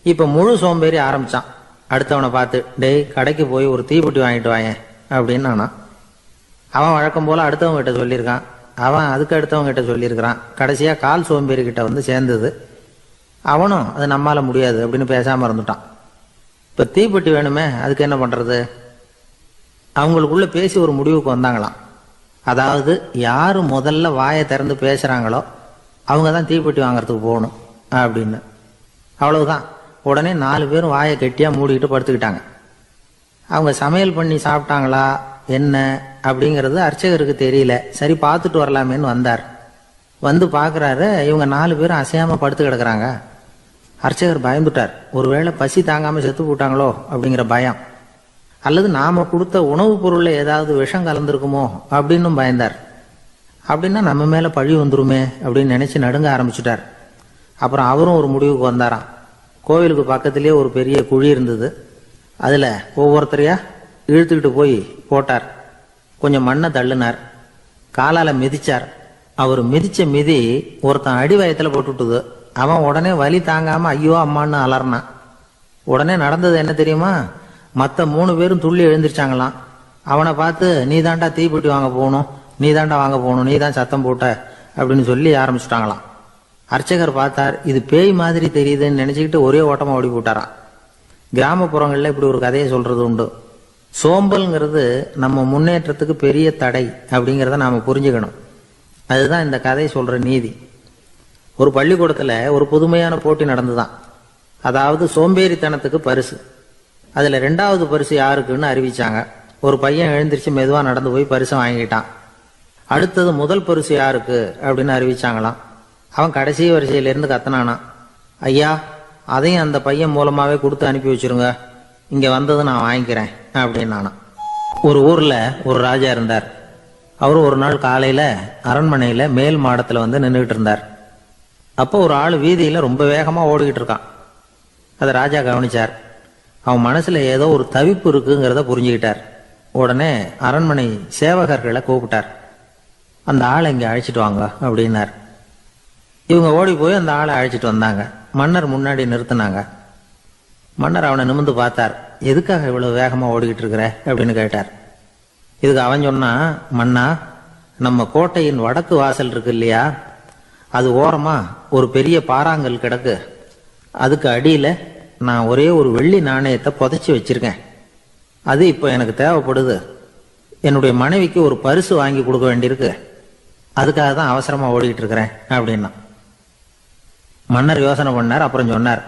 இப்ப முழு சோம்பேறி ஆரம்பிச்சான். அடுத்தவனை பார்த்து, டேய் கடைக்கு போய் ஒரு தீப்பெட்டி வாங்கிட்டு வாயேன் அப்படின்னு நானா. அவன் வழக்கம் போல அடுத்தவங்க கிட்ட சொல்லியிருக்கான். அவன் அதுக்கு அடுத்தவங்க கிட்ட சொல்லியிருக்கிறான். கடைசியா கால் சோம்பேறி கிட்ட வந்து சேர்ந்தது. அவனும் அது நம்மால முடியாது அப்படின்னு பேசாம இருந்துட்டான். இப்ப தீப்பெட்டி வேணுமே, அதுக்கு என்ன பண்றது? அவங்களுக்குள்ள பேசி ஒரு முடிவுக்கு வந்தாங்களாம். அதாவது யாரு முதல்ல வாயை திறந்து பேசுறாங்களோ அவங்க தான் தீப்பெட்டி வாங்கறதுக்கு போகணும் அப்படின்னு. அவ்வளவுதான். உடனே 4 பேரும் வாயை கெட்டியா மூடிக்கிட்டு படுத்துக்கிட்டாங்க. அவங்க சமையல் பண்ணி சாப்பிட்டாங்களா என்ன அப்படிங்கிறது அர்ச்சகருக்கு தெரியல. சரி பார்த்துட்டு வரலாமேன்னு வந்தார். வந்து பாக்குறாரு, இவங்க 4 பேரும் அசையாம படுத்து கிடக்குறாங்க. அர்ச்சகர் பயந்துட்டார். ஒருவேளை பசி தாங்காம செத்து போட்டாங்களோ அப்படிங்கிற பயம், அல்லது நாம கொடுத்த உணவுப் பொருள்ல ஏதாவது விஷம் கலந்துருக்குமோ அப்படின்னு பயந்தார். அப்படின்னா நம்ம மேல பழி வந்துருமே அப்படின்னு நினைச்சு நடுங்க ஆரம்பிச்சுட்டார். அப்புறம் அவரும் ஒரு முடிவுக்கு வந்தாராம். கோவிலுக்கு பக்கத்திலேயே ஒரு பெரிய குழி இருந்தது. அதுல ஒவ்வொருத்தரையா இழுத்துக்கிட்டு போய் போட்டார். கொஞ்சம் மண்ணை தள்ளினார். காலால மிதிச்சார். அவர் மிதிச்ச மிதி ஒருத்தன் அடி வயத்துல போட்டுட்டுது. அவன் உடனே வலி தாங்காம ஐயோ அம்மான்னு அலர்னான். உடனே நடந்தது என்ன தெரியுமா? மற்ற 3 பேரும் துள்ளி எழுந்திருச்சாங்களாம். அவனை பார்த்து, நீ தாண்டா தீப்பெட்டி வாங்க போகணும், நீ தாண்டா வாங்க போகணும், நீ தான் சத்தம் போட்ட அப்படின்னு சொல்லி ஆரம்பிச்சுட்டாங்களாம். அர்ச்சகர் பார்த்தார், இது பேய் மாதிரி தெரியுதுன்னு நினைச்சுக்கிட்டு ஒரே ஓட்டமா ஓடி போட்டாராம். கிராமப்புறங்கள்ல இப்படி ஒரு கதையை சொல்றது உண்டு. சோம்பல்ங்கிறது நம்ம முன்னேற்றத்துக்கு பெரிய தடை அப்படிங்கிறத நாம புரிஞ்சுக்கணும். அதுதான் இந்த கதை சொல்ற நீதி. ஒரு பள்ளிக்கூடத்துல ஒரு புதுமையான போட்டி நடந்துதான். அதாவது சோம்பேறித்தனத்துக்கு பரிசு. அதுல 2வது பரிசு யாருக்குன்னு அறிவிச்சாங்க. ஒரு பையன் எழுந்திருச்சு மெதுவா நடந்து போய் பரிசை வாங்கிட்டான். அடுத்தது முதல் பரிசு யாருக்கு அப்படின்னு அறிவிச்சாங்களாம். அவன் கடைசி வரிசையிலிருந்து கத்தனானா, ஐயா அதையும் அந்த பையன் மூலமாவே கொடுத்து அனுப்பி வச்சிருங்க, இங்க வந்தது நான் வாங்கிக்கிறேன் அப்படின்னானா. ஒரு ஊர்ல ஒரு ராஜா இருந்தார். அவரு ஒரு நாள் காலையில அரண்மனையில மேல் மாடத்துல வந்து நின்றுகிட்டு இருந்தார். அப்போ ஒரு ஆள் வீதியில ரொம்ப வேகமா ஓடிக்கிட்டு இருக்கான். அதை ராஜா கவனிச்சார். அவன் மனசுல ஏதோ ஒரு தவிப்பு இருக்குங்கிறத புரிஞ்சுக்கிட்டார். உடனே அரண்மனை சேவகர்களை கூப்பிட்டார். அந்த ஆளை இங்க அழைச்சிட்டு வாங்க அப்படின்னார். இவங்க ஓடி போய் அந்த ஆளை அழைச்சிட்டு வந்தாங்க. மன்னர் முன்னாடி நிறுத்தினாங்க. மன்னர் அவனை நிமிர்ந்து பார்த்தார். எதுக்காக இவ்வளவு வேகமா ஓடிக்கிட்டு இருக்கிற அப்படின்னு கேட்டார். இதுக்கு அவன் சொன்னா, மன்னா, நம்ம கோட்டையின் வடக்கு வாசல் இருக்கு இல்லையா, அது ஓரமா ஒரு பெரிய பாறாங்கல் கிடக்கு. அதுக்கு அடியில நான் ஒரே ஒரு வெள்ளி நாணயத்தை புதைச்சி வச்சிருக்கேன். அது இப்போ எனக்கு தேவைப்படுது. என்னுடைய மனைவிக்கு ஒரு பரிசு வாங்கி கொடுக்க வேண்டியிருக்கு. அதுக்காக தான் அவசரமா ஓடிக்கிட்டு இருக்கிறேன் அப்படின்னா. மன்னர் யோசனை பண்ணார். அப்புறம் சொன்னார்,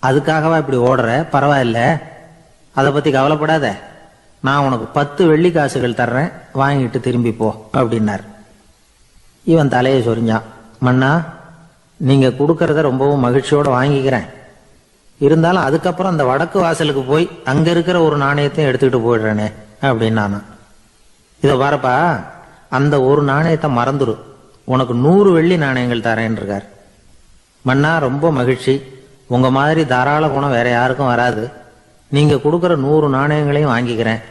அதுக்காகவா இப்படி ஓடுற? பரவாயில்ல, அதை பத்தி கவலைப்படாத. நான் உனக்கு 10 வெள்ளி காசுகள் தர்றேன், வாங்கிட்டு திரும்பி போ அப்படின்னார். இவன் தலையை சொரிஞ்சான். மன்னா, நீங்க கொடுக்கறத ரொம்பவும் மகிழ்ச்சியோட வாங்கிக்கிறேன். இருந்தாலும் அதுக்கப்புறம் அந்த வடக்கு வாசலுக்கு போய் அங்க இருக்கிற ஒரு நாணயத்தையும் எடுத்துக்கிட்டு போயிடுறேனே அப்படின்னானா. இதை பாருப்பா, அந்த ஒரு நாணயத்தை மறந்துரு, உனக்கு 100 வெள்ளி நாணயங்கள் தரேன் இருக்கார். மன்னா, ரொம்ப மகிழ்ச்சி. உங்க மாதிரி தாராள குணம் வேற யாருக்கும் வராது. நீங்க கொடுக்கற 100 நாணயங்களையும் வாங்கிக்கிறேன்.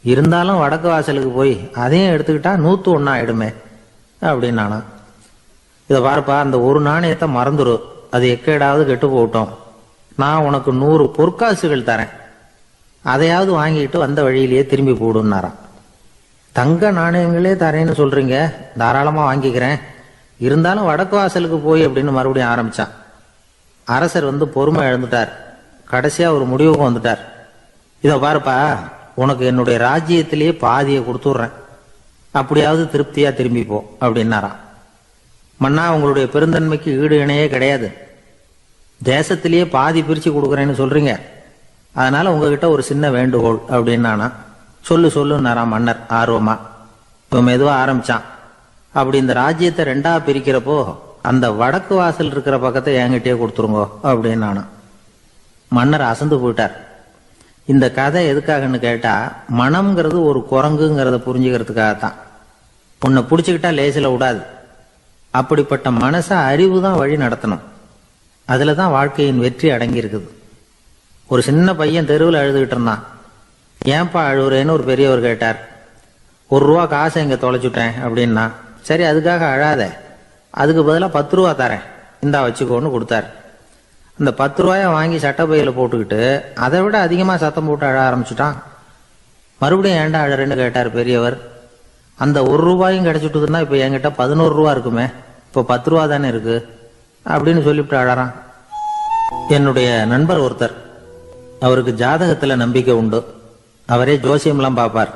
இருந்தாலும் வடக்கு வாசலுக்கு போய் அதையும் எடுத்துக்கிட்டா 101 ஆயிடுமே அப்படின்னானா. இதை பாருப்பா, அந்த ஒரு நாணயத்தை மறந்துரு, அது எக்கேடாவது கெட்டு போட்டோம். நான் உனக்கு 100 பொற்காசுகள் தரேன், அதையாவது வாங்கிட்டு வந்த வழியிலேயே திரும்பி போடுன்னாராம். தங்க நாணயங்களே தரேன்னு சொல்றீங்க, தாராளமா வாங்கிக்கிறேன். இருந்தாலும் வடக்கு வாசலுக்கு போய் அப்படின்னு மறுபடியும் ஆரம்பிச்சான். அரசர் வந்து பொறுமை இழந்துட்டார். கடைசியா ஒரு முடிவுக்கு வந்துட்டார். இதை பாருப்பா, உனக்கு என்னுடைய ராஜ்யத்திலேயே பாதியை கொடுத்துட்றேன், அப்படியாவது திருப்தியா திரும்பி போ அப்படின்னாராம். மன்னா, உங்களுடைய பெருந்தன்மைக்கு ஈடு இணையே கிடையாது. தேசத்திலேயே பாதி பிரிச்சு கொடுக்குறேன்னு சொல்றீங்க, அதனால உங்ககிட்ட ஒரு சின்ன வேண்டுகோள் அப்படின்னானா. சொல்லுன்னாராம் மன்னர் ஆர்வமா. இவன் மெதுவா ஆரம்பிச்சான். அப்படி இந்த ராஜ்யத்தை 2ஆ பிரிக்கிறப்போ அந்த வடக்கு வாசல் இருக்கிற பக்கத்தை என்கிட்டயே கொடுத்துருங்கோ அப்படின்னானா. மன்னர் அசந்து போயிட்டார். இந்த கதை எதுக்காகன்னு கேட்டா, மனம்ங்கிறது ஒரு குரங்குங்கிறத புரிஞ்சுக்கிறதுக்காகத்தான். உன்னை பிடிச்சுக்கிட்டா லேசில விடாது. அப்படிப்பட்ட மனசை அறிவு தான் வழி நடத்தணும். அதுலதான் வாழ்க்கையின் வெற்றி அடங்கி இருக்குது. ஒரு சின்ன பையன் தெருவில் அழுதுகிட்டு இருந்தான். ஏன்பா அழுவுறேன்னு ஒரு பெரியவர் கேட்டார். 1 ரூபா காசை இங்க தொலைச்சுட்டேன் அப்படின்னா. சரி, அதுக்காக அழாத, அதுக்கு பதிலாக 10 ரூபா தரேன், இந்தா வச்சுக்கோன்னு கொடுத்தாரு. அந்த 10 ரூபாய வாங்கி சட்டப்பையில போட்டுக்கிட்டு அதை விட அதிகமா சத்தம் போட்டு அழ ஆரம்பிச்சுட்டான். மறுபடியும் ஏன்டா அழறேன்னு கேட்டார் பெரியவர். அந்த 1 ரூபாயும் கிடைச்சிட்டுதுன்னா இப்ப என்கிட்ட 11 ரூபா இருக்குமே, இப்ப 10 ரூபா தானே இருக்கு அப்படின்னு சொல்லிவிட்டு அழறான். என்னுடைய நண்பர் ஒருத்தர், அவருக்கு ஜாதகத்துல நம்பிக்கை உண்டு. அவரே ஜோசியம்லாம் பார்ப்பார்.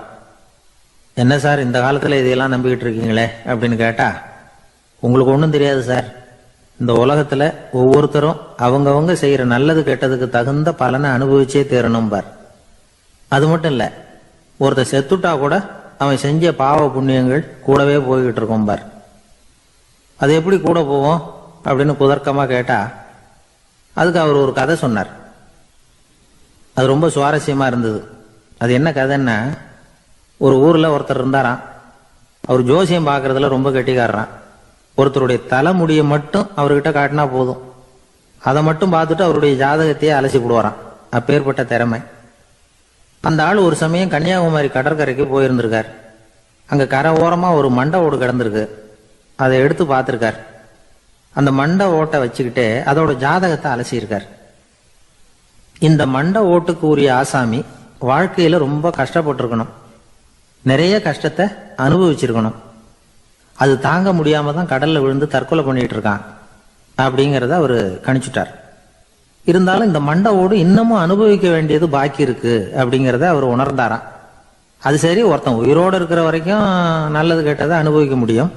என்ன சார் இந்த காலத்துல இதையெல்லாம் நம்பிக்கிட்டு இருக்கீங்களே அப்படின்னு கேட்டா, உங்களுக்கு ஒன்றும் தெரியாது சார், இந்த உலகத்துல ஒவ்வொருத்தரும் அவங்கவங்க செய்யற நல்லது கெட்டதுக்கு தகுந்த பலனை அனுபவிச்சே தேரணும் பார். அது மட்டும் இல்ல, ஒருத்தர் செத்துட்டா கூட அவன் செஞ்ச பாவ புண்ணியங்கள் கூடவே போய்கிட்டு இருக்கும் பார். அது எப்படி கூட போவோம் அப்படின்னு குதர்க்கமா கேட்டா, அதுக்கு அவர் ஒரு கதை சொன்னார். அது ரொம்ப சுவாரஸ்யமா இருந்தது. அது என்ன கதைன்னா, ஒரு ஊர்ல ஒருத்தர் இருந்தாராம். அவர் ஜோசியம் பார்க்கறதுல ரொம்ப கெட்டிக்காரரான். ஒருத்தருடைய தலைமுடியை மட்டும் அவர்கிட்ட காட்டினா போதும், அதை மட்டும் பார்த்துட்டு அவருடைய ஜாதகத்தையே அலசி போடுவாராம். அப்பேற்பட்ட திறமை. அந்த ஆள் ஒரு சமயம் கன்னியாகுமரி கடற்கரைக்கு போயிருந்திருக்கார். அங்க கரை ஓரமா ஒரு மண்டை ஓடு கிடந்திருக்கு. அதை எடுத்து பார்த்திருக்கார். அந்த மண்டை ஓட்டை வச்சுக்கிட்டே அதோட ஜாதகத்தை அலசியிருக்கார். இந்த மண்டை ஓட்டுக்கு உரிய ஆசாமி வாழ்க்கையில ரொம்ப கஷ்டப்பட்டிருக்கணும். நிறைய கஷ்டத்தை அனுபவிச்சிருக்கணும். அது தாங்க முடியாம தான் கடல்ல விழுந்து தற்கொலை பண்ணிட்டு இருக்கான் அப்படிங்கிறத அவர் கணிச்சுட்டார். இருந்தாலும் இந்த மண்டை ஓடு இன்னமும் அனுபவிக்க வேண்டியது பாக்கி இருக்கு அப்படிங்கிறத அவர் உணர்ந்தாராம். அது சரி, ஒருத்தன் உயிரோடு இருக்கிற வரைக்கும் நல்லது கெட்டதை அனுபவிக்க முடியும்.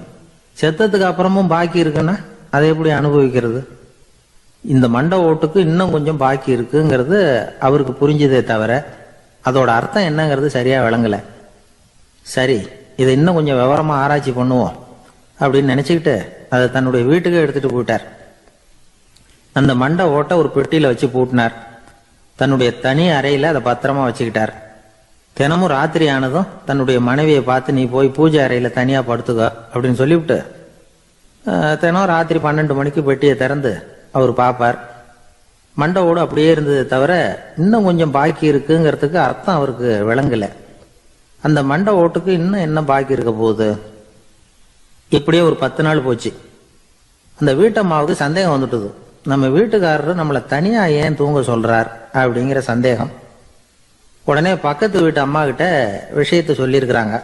செத்ததுக்கு அப்புறமும் பாக்கி இருக்குன்னா அதை எப்படி அனுபவிக்கிறது? இந்த மண்டை ஓட்டுக்கு இன்னும் கொஞ்சம் பாக்கி இருக்குங்கிறது அவருக்கு புரிஞ்சதே தவிர அதோட அர்த்தம் என்னங்கிறது சரியா விளங்கல. சரி, இதை இன்னும் கொஞ்சம் விவரமா ஆராய்ச்சி பண்ணுவோம் அப்படின்னு நினைச்சுக்கிட்டு அதை தன்னுடைய வீட்டுக்கு எடுத்துட்டு போயிட்டார். அந்த மண்டை ஓட்டை ஒரு பெட்டியில வச்சு பூட்டினார். தன்னுடைய தனி அறையில அதை பத்திரமா வச்சுக்கிட்டார். தினமும் ராத்திரி ஆனதும் தன்னுடைய மனைவியை பார்த்து, நீ போய் பூஜை அறையில தனியா படுத்துக்க அப்படின்னு சொல்லிவிட்டு தினம் ராத்திரி 12 மணிக்கு பெட்டியை திறந்து அவர் பார்ப்பார். மண்டை ஓடு அப்படியே இருந்தது தவிர இன்னும் கொஞ்சம் பாக்கி இருக்குங்கிறதுக்கு அர்த்தம் அவருக்கு விளங்கல. அந்த மண்டை ஓட்டுக்கு இன்னும் என்ன பாக்கி இருக்க போகுது? இப்படியே ஒரு 10 நாள் போச்சு. அந்த வீட்டம்மாவுக்கு சந்தேகம் வந்துட்டுது. நம்ம வீட்டுக்காரரு நம்மளை தனியா ஏன் தூங்க சொல்றார் அப்படிங்கிற சந்தேகம். உடனே பக்கத்து வீட்டு அம்மா கிட்ட விஷயத்த சொல்லியிருக்கிறாங்க.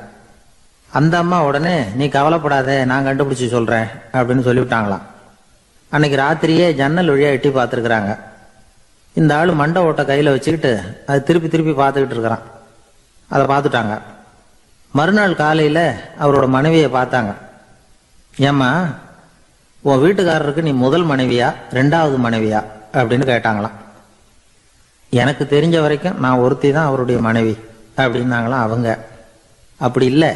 அந்த அம்மா உடனே, நீ கவலைப்படாத, நான் கண்டுபிடிச்சு சொல்றேன் அப்படின்னு சொல்லிவிட்டாங்களாம். அன்னைக்கு ராத்திரியே ஜன்னல் வழியா எட்டி பார்த்துருக்குறாங்க. இந்த ஆளு மண்டை ஓட்டை கையில வச்சுக்கிட்டு அது திருப்பி திருப்பி பார்த்துக்கிட்டு இருக்கிறான். அதை பார்த்துட்டாங்க. மறுநாள் காலையில அவரோட மனைவியை பார்த்தாங்க. ஏம்மா, உன் வீட்டுக்காரருக்கு நீ முதல் மனைவியா 2வது மனைவியா அப்படின்னு கேட்டாங்களாம். எனக்கு தெரிஞ்ச வரைக்கும் நான் ஒருத்தி தான் அவருடைய மனைவி அப்படின்னாங்களாம் அவங்க. அப்படி இல்லை,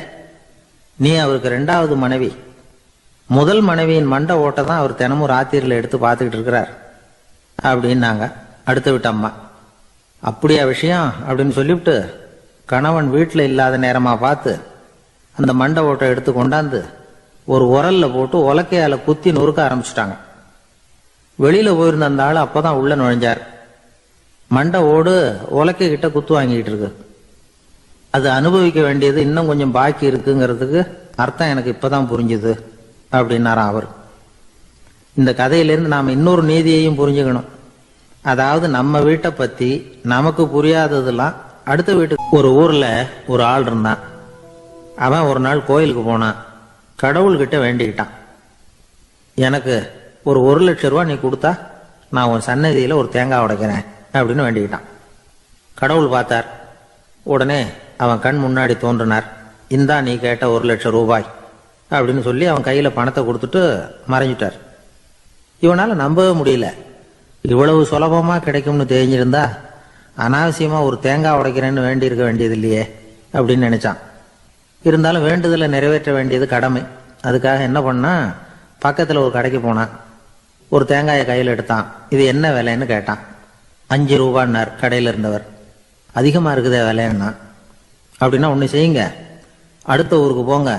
நீ அவருக்கு 2வது மனைவி. முதல் மனைவியின் மண்டை ஓட்டை தான் அவர் தினமும் ராத்திரியில் எடுத்து பார்த்துக்கிட்டு இருக்கிறார் அப்படின்னாங்க அடுத்த வீட்டு அம்மா. அப்படியா விஷயம் அப்படின்னு சொல்லிவிட்டு கணவன் வீட்டில் இல்லாத நேரமா பார்த்து அந்த மண்டை ஓட்டை எடுத்து கொண்டாந்து ஒரு உரல்ல போட்டு உலக்கையால குத்தி நொறுக்க ஆரம்பிச்சுட்டாங்க. வெளியில போயிருந்த அந்த ஆள் அப்பதான் உள்ள நுழைஞ்சார். மண்டை ஓடு உலக்கை கிட்ட குத்து வாங்கிட்டு இருக்கு. அது அனுபவிக்க வேண்டியது இன்னும் கொஞ்சம் பாக்கி இருக்குங்கிறதுக்கு அர்த்தம் எனக்கு இப்பதான் புரிஞ்சுது அப்படின்னாராம் அவர். இந்த கதையிலிருந்து நாம இன்னொரு நீதியையும் புரிஞ்சுக்கணும். அதாவது நம்ம வீட்டை பத்தி நமக்கு புரியாததெல்லாம் அடுத்த வீட்டுக்கு. ஒரு ஊர்ல ஒரு ஆள் இருந்தான். அவன் ஒரு நாள் கோயிலுக்கு போனான். கடவுள்கிட்ட வேண்டிக்கிட்டான், எனக்கு ஒரு 1 லட்சம் ரூபா நீ கொடுத்தா நான் உன் சன்னதியில ஒரு தேங்காய் உடைக்கிறேன் அப்படின்னு வேண்டிக்கிட்டான். கடவுள் பார்த்தார். உடனே அவன் கண் முன்னாடி தோன்றினார். இந்தா நீ கேட்ட 1 லட்சம் ரூபாய் அப்படின்னு சொல்லி அவன் கையில பணத்தை கொடுத்துட்டு மறைஞ்சிட்டார். இவனால நம்பவே முடியல. இவ்வளவு சுலபமா கிடைக்கும்னு தெரிஞ்சிருந்தா அனாவசியமா ஒரு தேங்காய் உடைக்கிறேன்னு வேண்டியிருக்க வேண்டியது இல்லையே அப்படின்னு நினைச்சான். இருந்தாலும் வேண்டுதலை நிறைவேற்ற வேண்டியது கடமை. அதுக்காக என்ன பண்ணா, பக்கத்துல ஒரு கடைக்கு போனான். ஒரு தேங்காயை கையில் எடுத்தான். இது என்ன விலைன்னு கேட்டான். 5 ரூபான்னார் கடையில் இருந்தவர். அதிகமா இருக்குதே விலைன்னா. அப்படின்னா ஒண்ணு செய்யுங்க, அடுத்த ஊருக்கு போங்க,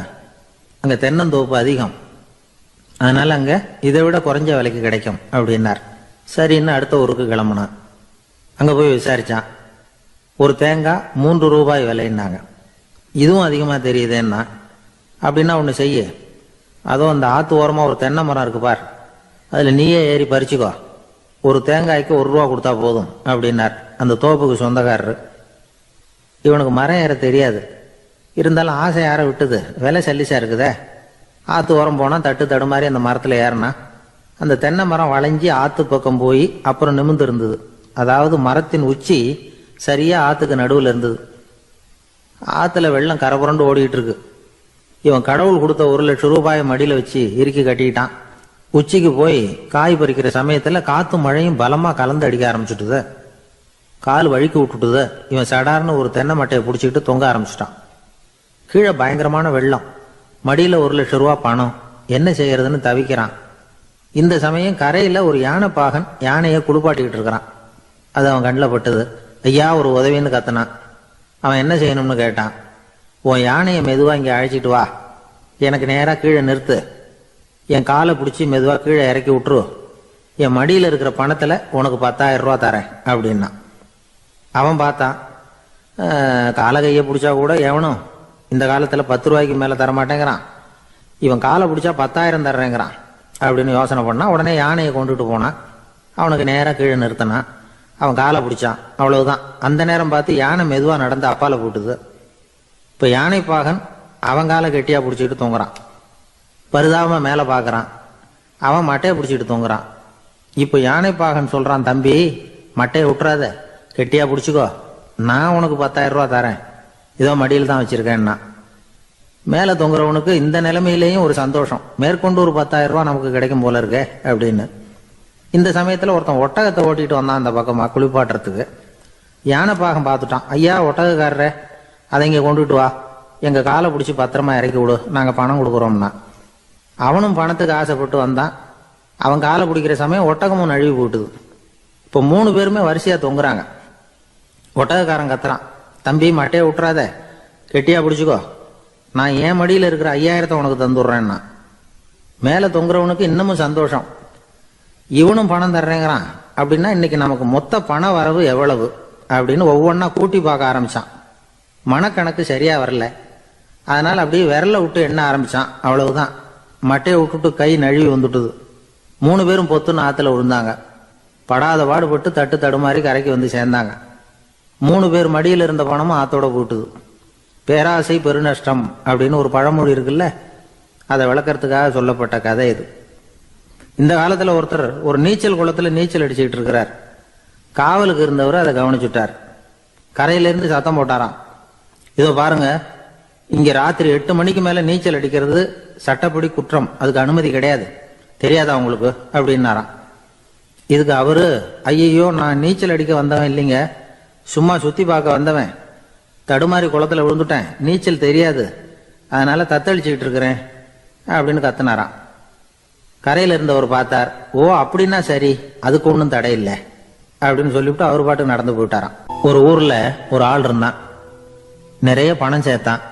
அங்க தென்னந்தோப்பு அதிகம், அதனால அங்க இதை விட குறைஞ்ச விலைக்கு கிடைக்கும் அப்படின்னார். சரின்னு அடுத்த ஊருக்கு கிளம்புனான். அங்க போய் விசாரிச்சான். ஒரு தேங்காய் 3 ரூபாய் விலைன்னாங்க. இதுவும் அதிகமா தெரியுதேன்னா. அப்படின்னா ஒண்ணு செய்ய, அதோ அந்த ஆத்து ஓரமா ஒரு தென்னை மரம் இருக்கு பார், அதுல நீயே ஏறி பறிச்சுக்கோ, ஒரு தேங்காய்க்கு 1 ரூபா கொடுத்தா போதும் அப்படின்னார் அந்த தோப்புக்கு சொந்தக்காரரு. இவனுக்கு மரம் ஏற தெரியாது. இருந்தாலும் ஆசை யார விட்டுது, விலை சல்லிசா இருக்குதே. ஆத்து ஓரம் போனா தட்டு தடுமாறி அந்த மரத்துல ஏறினா அந்த தென்னை மரம் வளைஞ்சி ஆத்து பக்கம் போய் அப்புறம் நிமிர்ந்து இருந்தது. அதாவது மரத்தின் உச்சி சரியா ஆத்துக்கு நடுவில் இருந்தது. ஆத்துல வெள்ளம் கரபுரண்டு ஓடிட்டு இருக்கு. இவன் கடவுள் கொடுத்த 1 லட்சம் ரூபாயை மடியில வச்சு இறுக்கி கட்டிக்கிட்டான். உச்சிக்கு போய் காய் பறிக்கிற சமயத்துல காத்து மழையும் பலமா கலந்து அடிக்க ஆரம்பிச்சுட்டுது. கால் வழுக்கி விட்டுட்டுது. இவன் சடார்னு ஒரு தென்னை மட்டையை பிடிச்சிக்கிட்டு தொங்க ஆரம்பிச்சிட்டான். கீழே பயங்கரமான வெள்ளம். மடியில 1 லட்சம் ரூபா பணம். என்ன செய்யறதுன்னு தவிக்கிறான். இந்த சமயம் கரையில ஒரு யானை பாகன் யானையை குளிப்பாட்டிக்கிட்டு இருக்கிறான். அது அவன் கண்ணில் பட்டது. ஐயா ஒரு உதவின்னு கத்தினான். அவன் என்ன செய்யணும்னு கேட்டான். உன் யானையை மெதுவா இங்க அழைச்சிட்டு வா, எனக்கு நேரா கீழே நிறுத்து, என் காலை பிடிச்சி மெதுவா கீழே இறக்கி விட்டுரு, என் மடியில இருக்கிற பணத்துல உனக்கு 10,000 ரூபா தரேன் அப்படின்னா. அவன் பார்த்தான். காலை கையை பிடிச்சா கூட எவனும் இந்த காலத்துல 10 ரூபாய்க்கு மேல தரமாட்டேங்கிறான். இவன் காலை பிடிச்சா 10,000 தர்றேங்கிறான் அப்படின்னு யோசனை பண்ணா. உடனே யானையை கொண்டுட்டு போனான். அவனுக்கு நேரா கீழே நிறுத்தினான். அவன் காலை பிடிச்சான். அவ்வளவுதான். அந்த நேரம் பார்த்து யானை மெதுவா நடந்து அப்பால போட்டுது. இப்ப யானைப்பாகன் அவங்கால கெட்டியா பிடிச்சிக்கிட்டு தூங்குறான். பரிதாபமா மேல பாக்குறான், அவன் மட்டையை பிடிச்சிட்டு தூங்குறான். இப்ப யானைப்பாகன் சொல்றான், தம்பி மட்டையை விட்டுறாத, கெட்டியா பிடிச்சிக்கோ, நான் உனக்கு 10,000 ரூபா தரேன், இதோ மடியில் தான் வச்சிருக்கேன்னா. மேல தொங்குறவனுக்கு இந்த நிலைமையிலேயும் ஒரு சந்தோஷம், மேற்கொண்டு ஒரு 10,000 ரூபா நமக்கு கிடைக்கும் போல இருக்கே அப்படின்னு. இந்த சமயத்துல ஒருத்தன் ஒட்டகத்தை ஓட்டிட்டு வந்தான் அந்த பக்கமா குளிப்பாட்டுறதுக்கு. யானைப்பாகன் பார்த்துட்டான், ஐயா ஒட்டகக்காரரே, அதை இங்க கொண்டுட்டு வா, எங்க காலை பிடிச்சி பத்திரமா இறக்கி விடு, நாங்க பணம் கொடுக்குறோம்னா. அவனும் பணத்துக்கு ஆசைப்பட்டு வந்தான். அவன் காலை பிடிக்கிற சமயம் ஒட்டகமும் நழுவி போட்டுது. இப்போ 3 பேருமே வரிசையா தொங்குறாங்க. ஒட்டகக்காரன் கத்துறான், தம்பி மட்டையை விட்டுறாத, கெட்டியா பிடிச்சிக்கோ, நான் என் மடியில் இருக்கிற 5,000 உனக்கு தந்துடுறேன்னா. மேல தொங்குறவனுக்கு இன்னமும் சந்தோஷம், இவனும் பணம் தர்றேங்கிறான், அப்படின்னா இன்னைக்கு நமக்கு மொத்த பண வரவு எவ்வளவு அப்படின்னு ஒவ்வொன்னா கூட்டி பார்க்க ஆரம்பிச்சான். மனக்கணக்கு சரியா வரல, அதனால அப்படியே விரல விட்டு எண்ண ஆரம்பிச்சான். அவ்வளவுதான், மட்டையை விட்டுட்டு கை நழுவி வந்துட்டுது. 3 பேரும் பொத்துன்னு ஆத்துல விழுந்தாங்க. படாத பாடுபட்டு தட்டு தடுமாறி கரைக்கு வந்து சேர்ந்தாங்க. 3 பேர் மடியில் இருந்த பணமும் ஆத்தோட போட்டுது. பேராசை பெருநஷ்டம் அப்படின்னு ஒரு பழமொழி இருக்குல்ல, அதை விளக்கறதுக்காக சொல்லப்பட்ட கதை இது. இந்த காலத்துல ஒருத்தர் ஒரு நீச்சல் குளத்துல நீச்சல் அடிச்சுக்கிட்டு இருக்கிறார். காவலுக்கு இருந்தவர் அதை கவனிச்சுட்டார். கரையிலிருந்து சத்தம் போட்டாராம், இதோ பாருங்க, இங்க ராத்திரி 8 மணிக்கு மேல நீச்சல் அடிக்கிறது சட்டப்படி குற்றம், அதுக்கு அனுமதி கிடையாது, தெரியாதா உங்களுக்கு அப்படின்னாராம். இதுக்கு அவரு, ஐயோ நான் நீச்சல் அடிக்க வந்தவன் இல்லைங்க, சும்மா சுத்தி பார்க்க வந்தவன், தடுமாறி குளத்துல விழுந்துட்டேன், நீச்சல் தெரியாது, அதனால தத்தளிச்சுக்கிட்டு இருக்கிறேன் அப்படின்னு கத்துனாராம். கரையில இருந்தவர் பார்த்தார், ஓ அப்படின்னா சரி, அதுக்கு ஒன்றும் தடை இல்லை அப்படின்னு சொல்லிவிட்டு அவர் பாட்டுக்கு நடந்து போயிட்டாராம். ஒரு ஊர்ல ஒரு ஆள் இருந்தான், நிறைய பணம் சேர்த்தான்.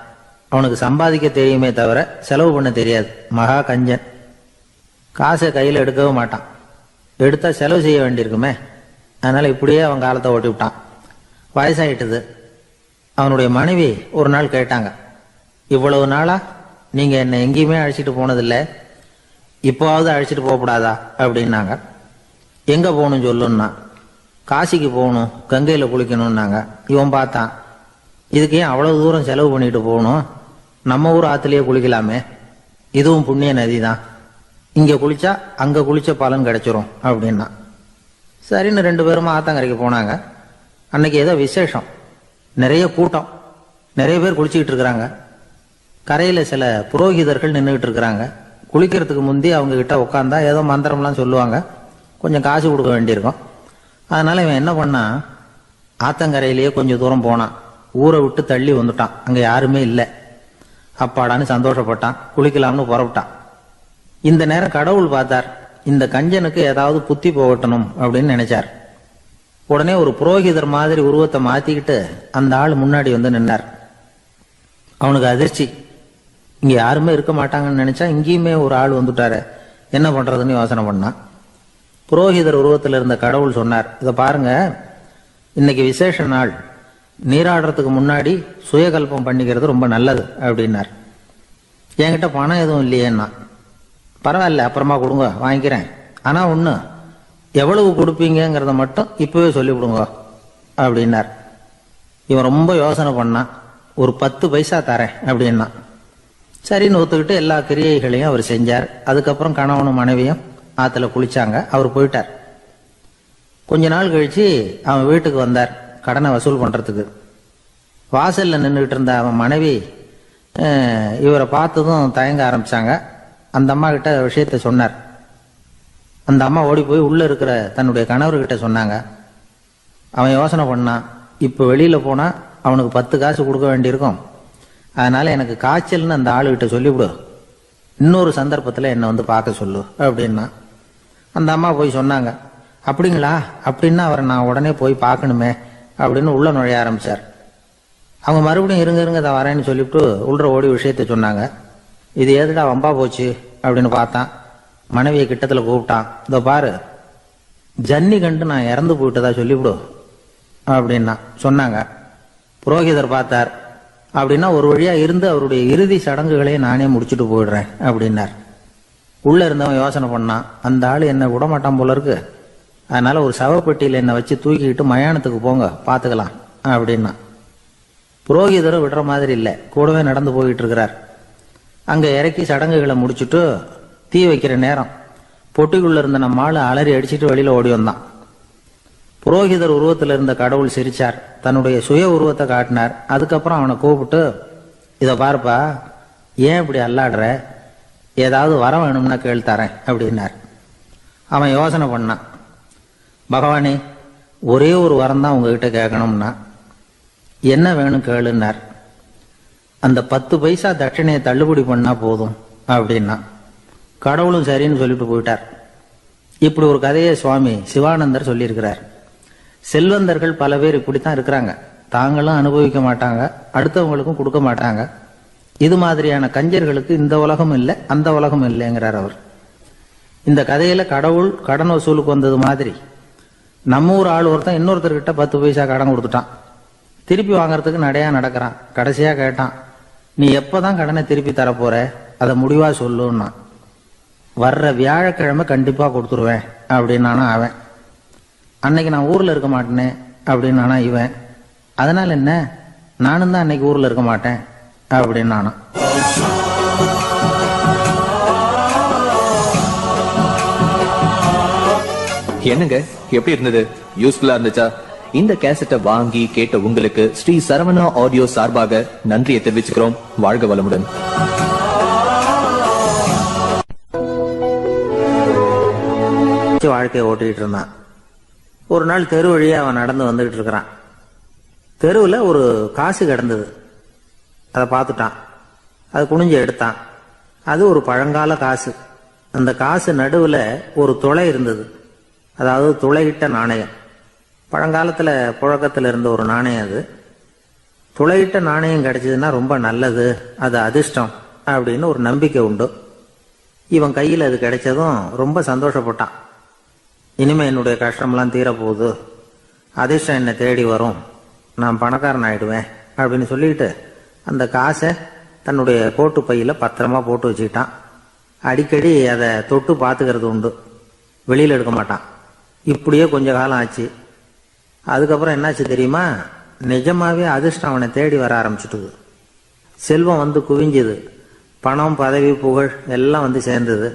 அவனுக்கு சம்பாதிக்க தெரியுமே தவிர செலவு பண்ண தெரியாது, மகா கஞ்சன். காசை கையில் எடுக்கவும் மாட்டான், எடுத்தா செலவு செய்ய வேண்டியிருக்குமே, அதனால இப்படியே அவன் காலத்தை ஓட்டி விட்டான். வயசாயிட்டுது. அவனுடைய மனைவி ஒரு நாள் கேட்டாங்க, இவ்வளவு நாளா நீங்க என்ன எங்கேயுமே அழைச்சிட்டு போனதில்லை, இப்போவாவது அழைச்சிட்டு போகக்கூடாதா அப்படின்னாங்க. எங்க போகணும் சொல்லுன்னா. காசிக்கு போகணும், கங்கையில குளிக்கணும்னாங்க. இவன் பார்த்தான், இதுக்கு ஏன் அவ்வளவு தூரம் செலவு பண்ணிட்டு போகணும், நம்ம ஊர் ஆத்துலயே குளிக்கலாமே, இதுவும் புண்ணிய நதி தான், இங்க குளிச்சா அங்க குளிச்ச பலன் கிடைச்சிரும் அப்படின்னா. சரின்னு 2 பேரும் ஆத்தங்கரைக்கு போனாங்க. அன்னைக்கு ஏதோ விசேஷம், நிறைய கூட்டம், நிறைய பேர் குளிச்சுக்கிட்டு இருக்கிறாங்க. கரையில சில புரோகிதர்கள் நின்றுகிட்டு இருக்கிறாங்க. குளிக்கிறதுக்கு முந்தி அவங்க கிட்ட உட்காந்தா ஏதோ மந்திரம்லாம் சொல்லுவாங்க, கொஞ்சம் காசு கொடுக்க வேண்டியிருக்கும். அதனால இவன் என்ன பண்ணா, ஆத்தங்கரையிலேயே கொஞ்சம் தூரம் போனான். ஊரை விட்டு தள்ளி வந்துட்டான், அங்க யாருமே இல்லை. அப்பாடான்னு சந்தோஷப்பட்டான், குளிக்கலாம்னு புறப்பட்டான். இந்த நேரம் கடவுள் பார்த்தார், இந்த கஞ்சனுக்கு ஏதாவது புத்தி போகட்டணும் அப்படின்னு நினைச்சார். உடனே ஒரு புரோகிதர் மாதிரி உருவத்தை மாத்திக்கிட்டு அந்த ஆள் முன்னாடி வந்து நின்னார். அவனுக்கு அதிர்ச்சி, இங்க யாருமே இருக்க மாட்டாங்கன்னு நினைச்சா இங்கேயுமே ஒரு ஆள் வந்துட்டாரு, என்ன பண்றதுன்னு யோசனை பண்ணான். புரோகிதர் உருவத்தில் இருந்த கடவுள் சொன்னார், இதை பாருங்க, இன்னைக்கு விசேஷ நாள், நீராடுறதுக்கு முன்னாடி சுயகல்பம் பண்ணிக்கிறது ரொம்ப நல்லது அப்படின்னார். என்கிட்ட பணம் எதுவும் இல்லையேன்னா. பரவாயில்ல, அப்புறமா கொடுங்க, வாங்கிக்கிறேன், ஆனா ஒண்ணு, எவ்வளவு கொடுப்பீங்கிறத மட்டும் இப்பவே சொல்லிவிடுங்க அப்படின்னார். இவன் ரொம்ப யோசனை பண்ணான், ஒரு 10 பைசா தரேன் அப்படின்னா. சரின்னு ஒத்துக்கிட்டு எல்லா கிரியைகளையும் அவர் செஞ்சார். அதுக்கப்புறம் கணவனும் மனைவியும் ஆத்துல குளிச்சாங்க. அவர் போயிட்டார். கொஞ்ச நாள் கழிச்சு அவன் வீட்டுக்கு வந்தார் கடனை வசூல் பண்றதுக்கு. வாசல்ல நின்றுகிட்டு இருந்த அவன் மனைவி இவரை பார்த்ததும் தயங்க ஆரம்பிச்சாங்க. அந்த அம்மா கிட்ட விஷயத்த சொன்னார். அந்த அம்மா ஓடி போய் உள்ள இருக்கிற தன்னுடைய கணவர்கிட்ட சொன்னாங்க. அவன் யோசனை பண்ணான், இப்ப வெளியில போனா அவனுக்கு 10 காசு கொடுக்க வேண்டியிருக்கும், அதனால எனக்கு காய்ச்சல்னு அந்த ஆளுகிட்ட சொல்லிவிடு, இன்னொரு சந்தர்ப்பத்தில் என்னை வந்து பார்க்க சொல்லு அப்படின்னா. அந்த அம்மா போய் சொன்னாங்க. அப்படிங்களா, அப்படின்னா அவரை நான் உடனே போய் பார்க்கணுமே அப்படின்னு உள்ள நுழைய ஆரம்பிச்சார். அவங்க மறுபடியும் இருங்க இருங்க தான் வரேன்னு சொல்லிவிட்டு உள்ள ஓடி விஷயத்த சொன்னாங்க. இது ஏதுடா வம்பா போச்சு அப்படின்னு பார்த்தான். மனைவியை கிட்டத்தில் கூப்பிட்டான், இதோ பாரு, ஜன்னி கண்டு நான் இறந்து போயிட்டதா சொல்லிவிடு அப்படின்னா சொன்னாங்க. புரோகிதர் பார்த்தார். அப்படின்னா ஒரு வழியா இருந்து அவருடைய இறுதி சடங்குகளையே நானே முடிச்சுட்டு போயிடுறேன் அப்படின்னார். உள்ள இருந்தவன் யோசனை பண்ணான், அந்த ஆளு என்ன விடமாட்டான் போல இருக்கு, அதனால ஒரு சவப்பெட்டியில் என்னை வச்சு தூக்கிக்கிட்டு மயானத்துக்கு போங்க பார்த்துக்கலாம் அப்படின்னா. புரோகிதரும் விடுற மாதிரி இல்லை, கூடவே நடந்து போயிட்டு இருக்கிறார். அங்க இறக்கி சடங்குகளை முடிச்சுட்டு தீ வைக்கிற நேரம் பொட்டிக்குள்ள இருந்த நம்ம ஆளு அலறி அடிச்சுட்டு வெளியில ஓடி வந்தான். புரோகிதர் உருவத்தில் இருந்த கடவுள் சிரிச்சார், தன்னுடைய சுய உருவத்தை காட்டினார். அதுக்கப்புறம் அவனை கூப்பிட்டு, இதை பார்ப்பா, ஏன் இப்படி அல்லாடுற, ஏதாவது வர வேணும்னா கேள் தரேன் அப்படின்னார். அவன் யோசனை பண்ணான், பகவானே ஒரே ஒரு வரம் தான் உங்ககிட்ட கேட்கணும்னா. என்ன வேணும் கேளுன்னார். அந்த 10 பைசா தட்சணையை தள்ளுபடி பண்ணா போதும் அப்படின்னா. கடவுளும் சரின்னு சொல்லிட்டு போயிட்டார். இப்படி ஒரு கதையை சுவாமி சிவானந்தர் சொல்லியிருக்கிறார். செல்வந்தர்கள் பல பேர் இப்படித்தான் இருக்கிறாங்க. தாங்களும் அனுபவிக்க மாட்டாங்க, அடுத்தவங்களுக்கும் கொடுக்க மாட்டாங்க. இது மாதிரியான கஞ்சர்களுக்கு இந்த உலகம் இல்லை, அந்த உலகம் இல்லைங்கிறார் அவர். இந்த கதையில கடவுள் கடன் வசூலுக்கு வந்தது மாதிரி நம்ம ஊர் ஆள் ஒருத்தன் இன்னொருத்தர்கிட்ட 10 பைசா கடன் கொடுத்துட்டான். திருப்பி வாங்கறதுக்கு நடையா நடக்கிறான். கடைசியா கேட்டான், நீ எப்பதான் கடனை திருப்பி தரப்போற, அதை முடிவா சொல்லுன்னா. வர்ற வியாழக்கிழமை கண்டிப்பா கொடுத்துருவேன் அப்படின்னானா அவன். அன்னைக்கு நான் ஊர்ல இருக்க மாட்டேனே அப்படின்னானா இவன். அதனால என்ன, நானும் தான் அன்னைக்கு ஊர்ல இருக்க மாட்டேன் அப்படின்னானா. என்னங்க, எப்படி இருந்தது? யூஸ்ஃபுல்லா இருந்துச்சா? இந்த கேசட்டை வாங்கி கேட்ட உங்களுக்கு ஸ்ரீ சரவணா ஆடியோ சார்பாக நன்றியை தெரிவிச்சுக்கிறோம். வாழ்க வளமுடன். வாழ்க்கையை ஓட்டிட்டு இருந்தான். ஒரு நாள் தெரு வழியா அவன் நடந்து வந்துகிட்டு இருக்கிறான். தெருவில் ஒரு காசு கிடந்தது. அதை பார்த்துட்டான். அதை குனிஞ்சு எடுத்தான். அது ஒரு பழங்கால காசு. அந்த காசு நடுவில் ஒரு துளை இருந்தது. அதாவது துளையிட்ட நாணயம். பழங்காலத்தில் புழக்கத்தில் இருந்த ஒரு நாணயம் அது. துளையிட்ட நாணயம் கிடைச்சதுன்னா ரொம்ப நல்லது, அது அதிர்ஷ்டம் அப்படின்னு ஒரு நம்பிக்கை உண்டு. இவன் கையில் அது கிடைச்சதும் ரொம்ப சந்தோஷப்பட்டான். இனிமே என்னுடைய கஷ்டம்லாம் தீரப்போகுது, அதிர்ஷ்டம் என்னை தேடி வரும், நான் பணக்காரன் ஆயிடுவேன் அப்படின்னு சொல்லிட்டு அந்த காசை தன்னுடைய கோட்டு பையில் பத்திரமா போட்டு வச்சுக்கிட்டான். அடிக்கடி அதை தொட்டு பார்த்துக்கிறது உண்டு, வெளியில் எடுக்க மாட்டான். இப்படியே கொஞ்ச காலம் ஆச்சு. அதுக்கப்புறம் என்னாச்சு தெரியுமா? நிஜமாவே அதிர்ஷ்டம் அவனை தேடி வர ஆரம்பிச்சுட்டுது. செல்வம் வந்து குவிஞ்சுது. பணம், பதவி, புகழ் எல்லாம் வந்து சேர்ந்தது.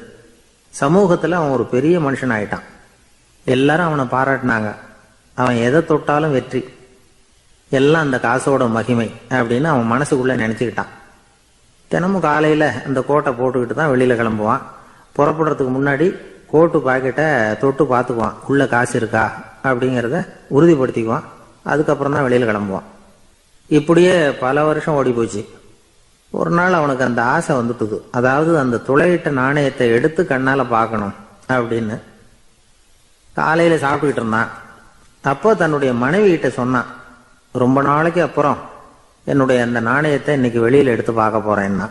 சமூகத்தில் அவன் ஒரு பெரிய மனுஷன் ஆயிட்டான். எல்லாரும் அவனை பாராட்டினாங்க. அவன் எதை தொட்டாலும் வெற்றி, எல்லாம் அந்த காசோட மகிமை அப்படின்னு அவன் மனசுக்குள்ள நினைச்சுக்கிட்டான். தினமும் காலையில் அந்த கோட்டை போட்டுக்கிட்டு தான் வெளியில் கிளம்புவான். புறப்படுறதுக்கு முன்னாடி கோட்டு பாக்கெட்டை தொட்டு பார்த்துக்குவான், உள்ள காசு இருக்கா அப்படிங்கிறத உறுதிப்படுத்திக்குவான். அதுக்கப்புறம் தான் வெளியில் கிளம்புவான். இப்படியே பல வருஷம் ஓடி போச்சு. ஒரு நாள் அவனுக்கு அந்த ஆசை வந்துட்டுது. அதாவது அந்த துளையிட்ட நாணயத்தை எடுத்து கண்ணால் பார்க்கணும் அப்படின்னு. காலையில் சாப்பிட்டுக்கிட்டு இருந்தான். அப்போ தன்னுடைய மனைவி கிட்ட சொன்னான், ரொம்ப நாளைக்கு அப்புறம் என்னுடைய அந்த நாணயத்தை இன்னைக்கு வெளியில் எடுத்து பார்க்க போறேன்னா.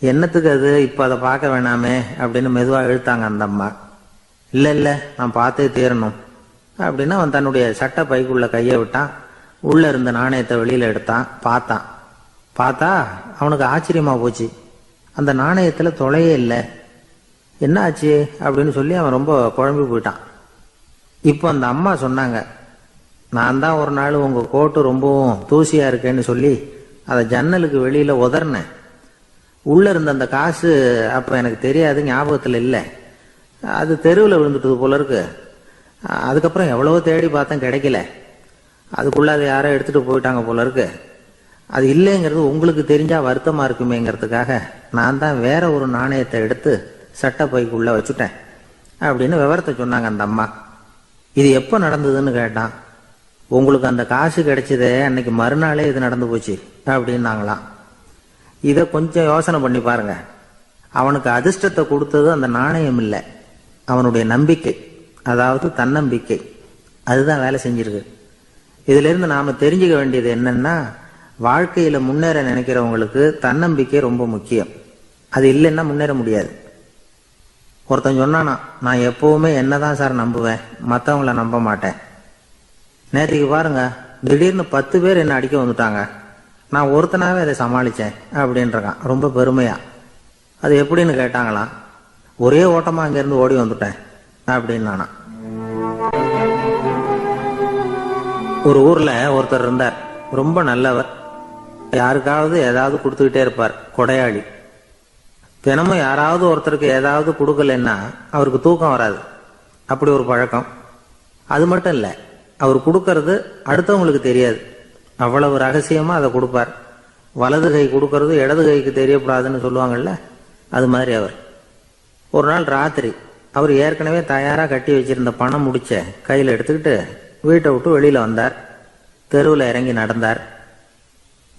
என்னத்துக்கு அது, இப்போ அதை பார்க்க வேணாமே அப்படின்னு மெதுவாக இழுத்தாங்க அந்த அம்மா. இல்லை இல்லை, நான் பார்த்தே தீரணும் அப்படின்னு அவன் தன்னுடைய சட்டை பைக்குள்ள கையை விட்டான். உள்ள இருந்த நாணயத்தை வெளியில் எடுத்தான். பார்த்தா அவனுக்கு ஆச்சரியமா போச்சு. அந்த நாணயத்தில் தொலையே இல்லை. என்ன ஆச்சு அப்படின்னு சொல்லி அவன் ரொம்ப குழம்பி போயிட்டான். இப்போ அந்த அம்மா சொன்னாங்க, நான் தான் ஒரு நாள் உங்கள் கோட்டு ரொம்பவும் தூசியா இருக்கேன்னு சொல்லி அதை ஜன்னலுக்கு வெளியில் உதறினேன். உள்ளே இருந்த அந்த காசு அப்போ எனக்கு தெரியாது, ஞாபகத்தில் இல்லை. அது தெருவில் விழுந்துட்டது போல இருக்கு. அதுக்கப்புறம் எவ்வளவோ தேடி பார்த்தேன், கிடைக்கல. அதுக்குள்ள அதை யாரோ எடுத்துகிட்டு போயிட்டாங்க போல இருக்கு. அது இல்லைங்கிறது உங்களுக்கு தெரிஞ்சா வருத்தமாக இருக்குமேங்கிறதுக்காக நான் தான் வேற ஒரு நாணயத்தை எடுத்து சட்டை பைக்குள்ளே வச்சுட்டேன் அப்படின்னு விவரத்தை சொன்னாங்க அந்த அம்மா. இது எப்போ நடந்ததுன்னு கேட்டான். உங்களுக்கு அந்த காசு கிடைச்சதே அன்னைக்கு மறுநாளே இது நடந்து போச்சு அப்படின்னாங்களாம். இதை கொஞ்சம் யோசனை பண்ணி பாருங்க. அவனுக்கு அதிர்ஷ்டத்தை கொடுத்தது அந்த நாணயம் இல்லை, அவனுடைய நம்பிக்கை, அதாவது தன்னம்பிக்கை. அதுதான் வேலை செஞ்சிருக்கு. இதுல இருந்து நாம தெரிஞ்சுக்க வேண்டியது என்னன்னா, வாழ்க்கையில முன்னேற நினைக்கிறவங்களுக்கு தன்னம்பிக்கை ரொம்ப முக்கியம். அது இல்லைன்னா முன்னேற முடியாது. ஒருத்தன் சொன்னானா, நான் எப்பவுமே என்னதான் சார் நம்புவேன், மற்றவங்கள நம்ப மாட்டேன். நேற்றுக்கு பாருங்க, திடீர்னு 10 பேர் என்ன அடிக்க வந்துட்டாங்க, நான் ஒருத்தனாவே அதை சமாளிச்சேன் அப்படின்றான் ரொம்ப பெருமையா. அது எப்படின்னு கேட்டாங்களாம். ஒரே ஓட்டமா அங்கிருந்து ஓடி வந்துட்டேன் அப்படின்னு நானா. ஒரு ஊர்ல ஒருத்தர் இருந்தார், ரொம்ப நல்லவர். யாருக்காவது ஏதாவது கொடுத்துக்கிட்டே இருப்பார். கொடையாளி. தினமும் யாராவது ஒருத்தருக்கு ஏதாவது கொடுக்கலன்னா அவருக்கு தூக்கம் வராது. அப்படி ஒரு பழக்கம். அது மட்டும் இல்லை, அவர் கொடுக்கறது அடுத்தவங்களுக்கு தெரியாது. அவ்வளவு ரகசியமா அதை கொடுப்பார். வலது கை கொடுக்கறது இடது கைக்கு தெரியக்கூடாதுன்னு சொல்லுவாங்கல்ல, அது மாதிரி அவர். ஒரு நாள் ராத்திரி அவர் ஏற்கனவே தயாராக கட்டி வச்சிருந்த பணம் முடிச்ச கையில் எடுத்துக்கிட்டு வீட்டை விட்டு வெளியில் வந்தார். தெருவில் இறங்கி நடந்தார்.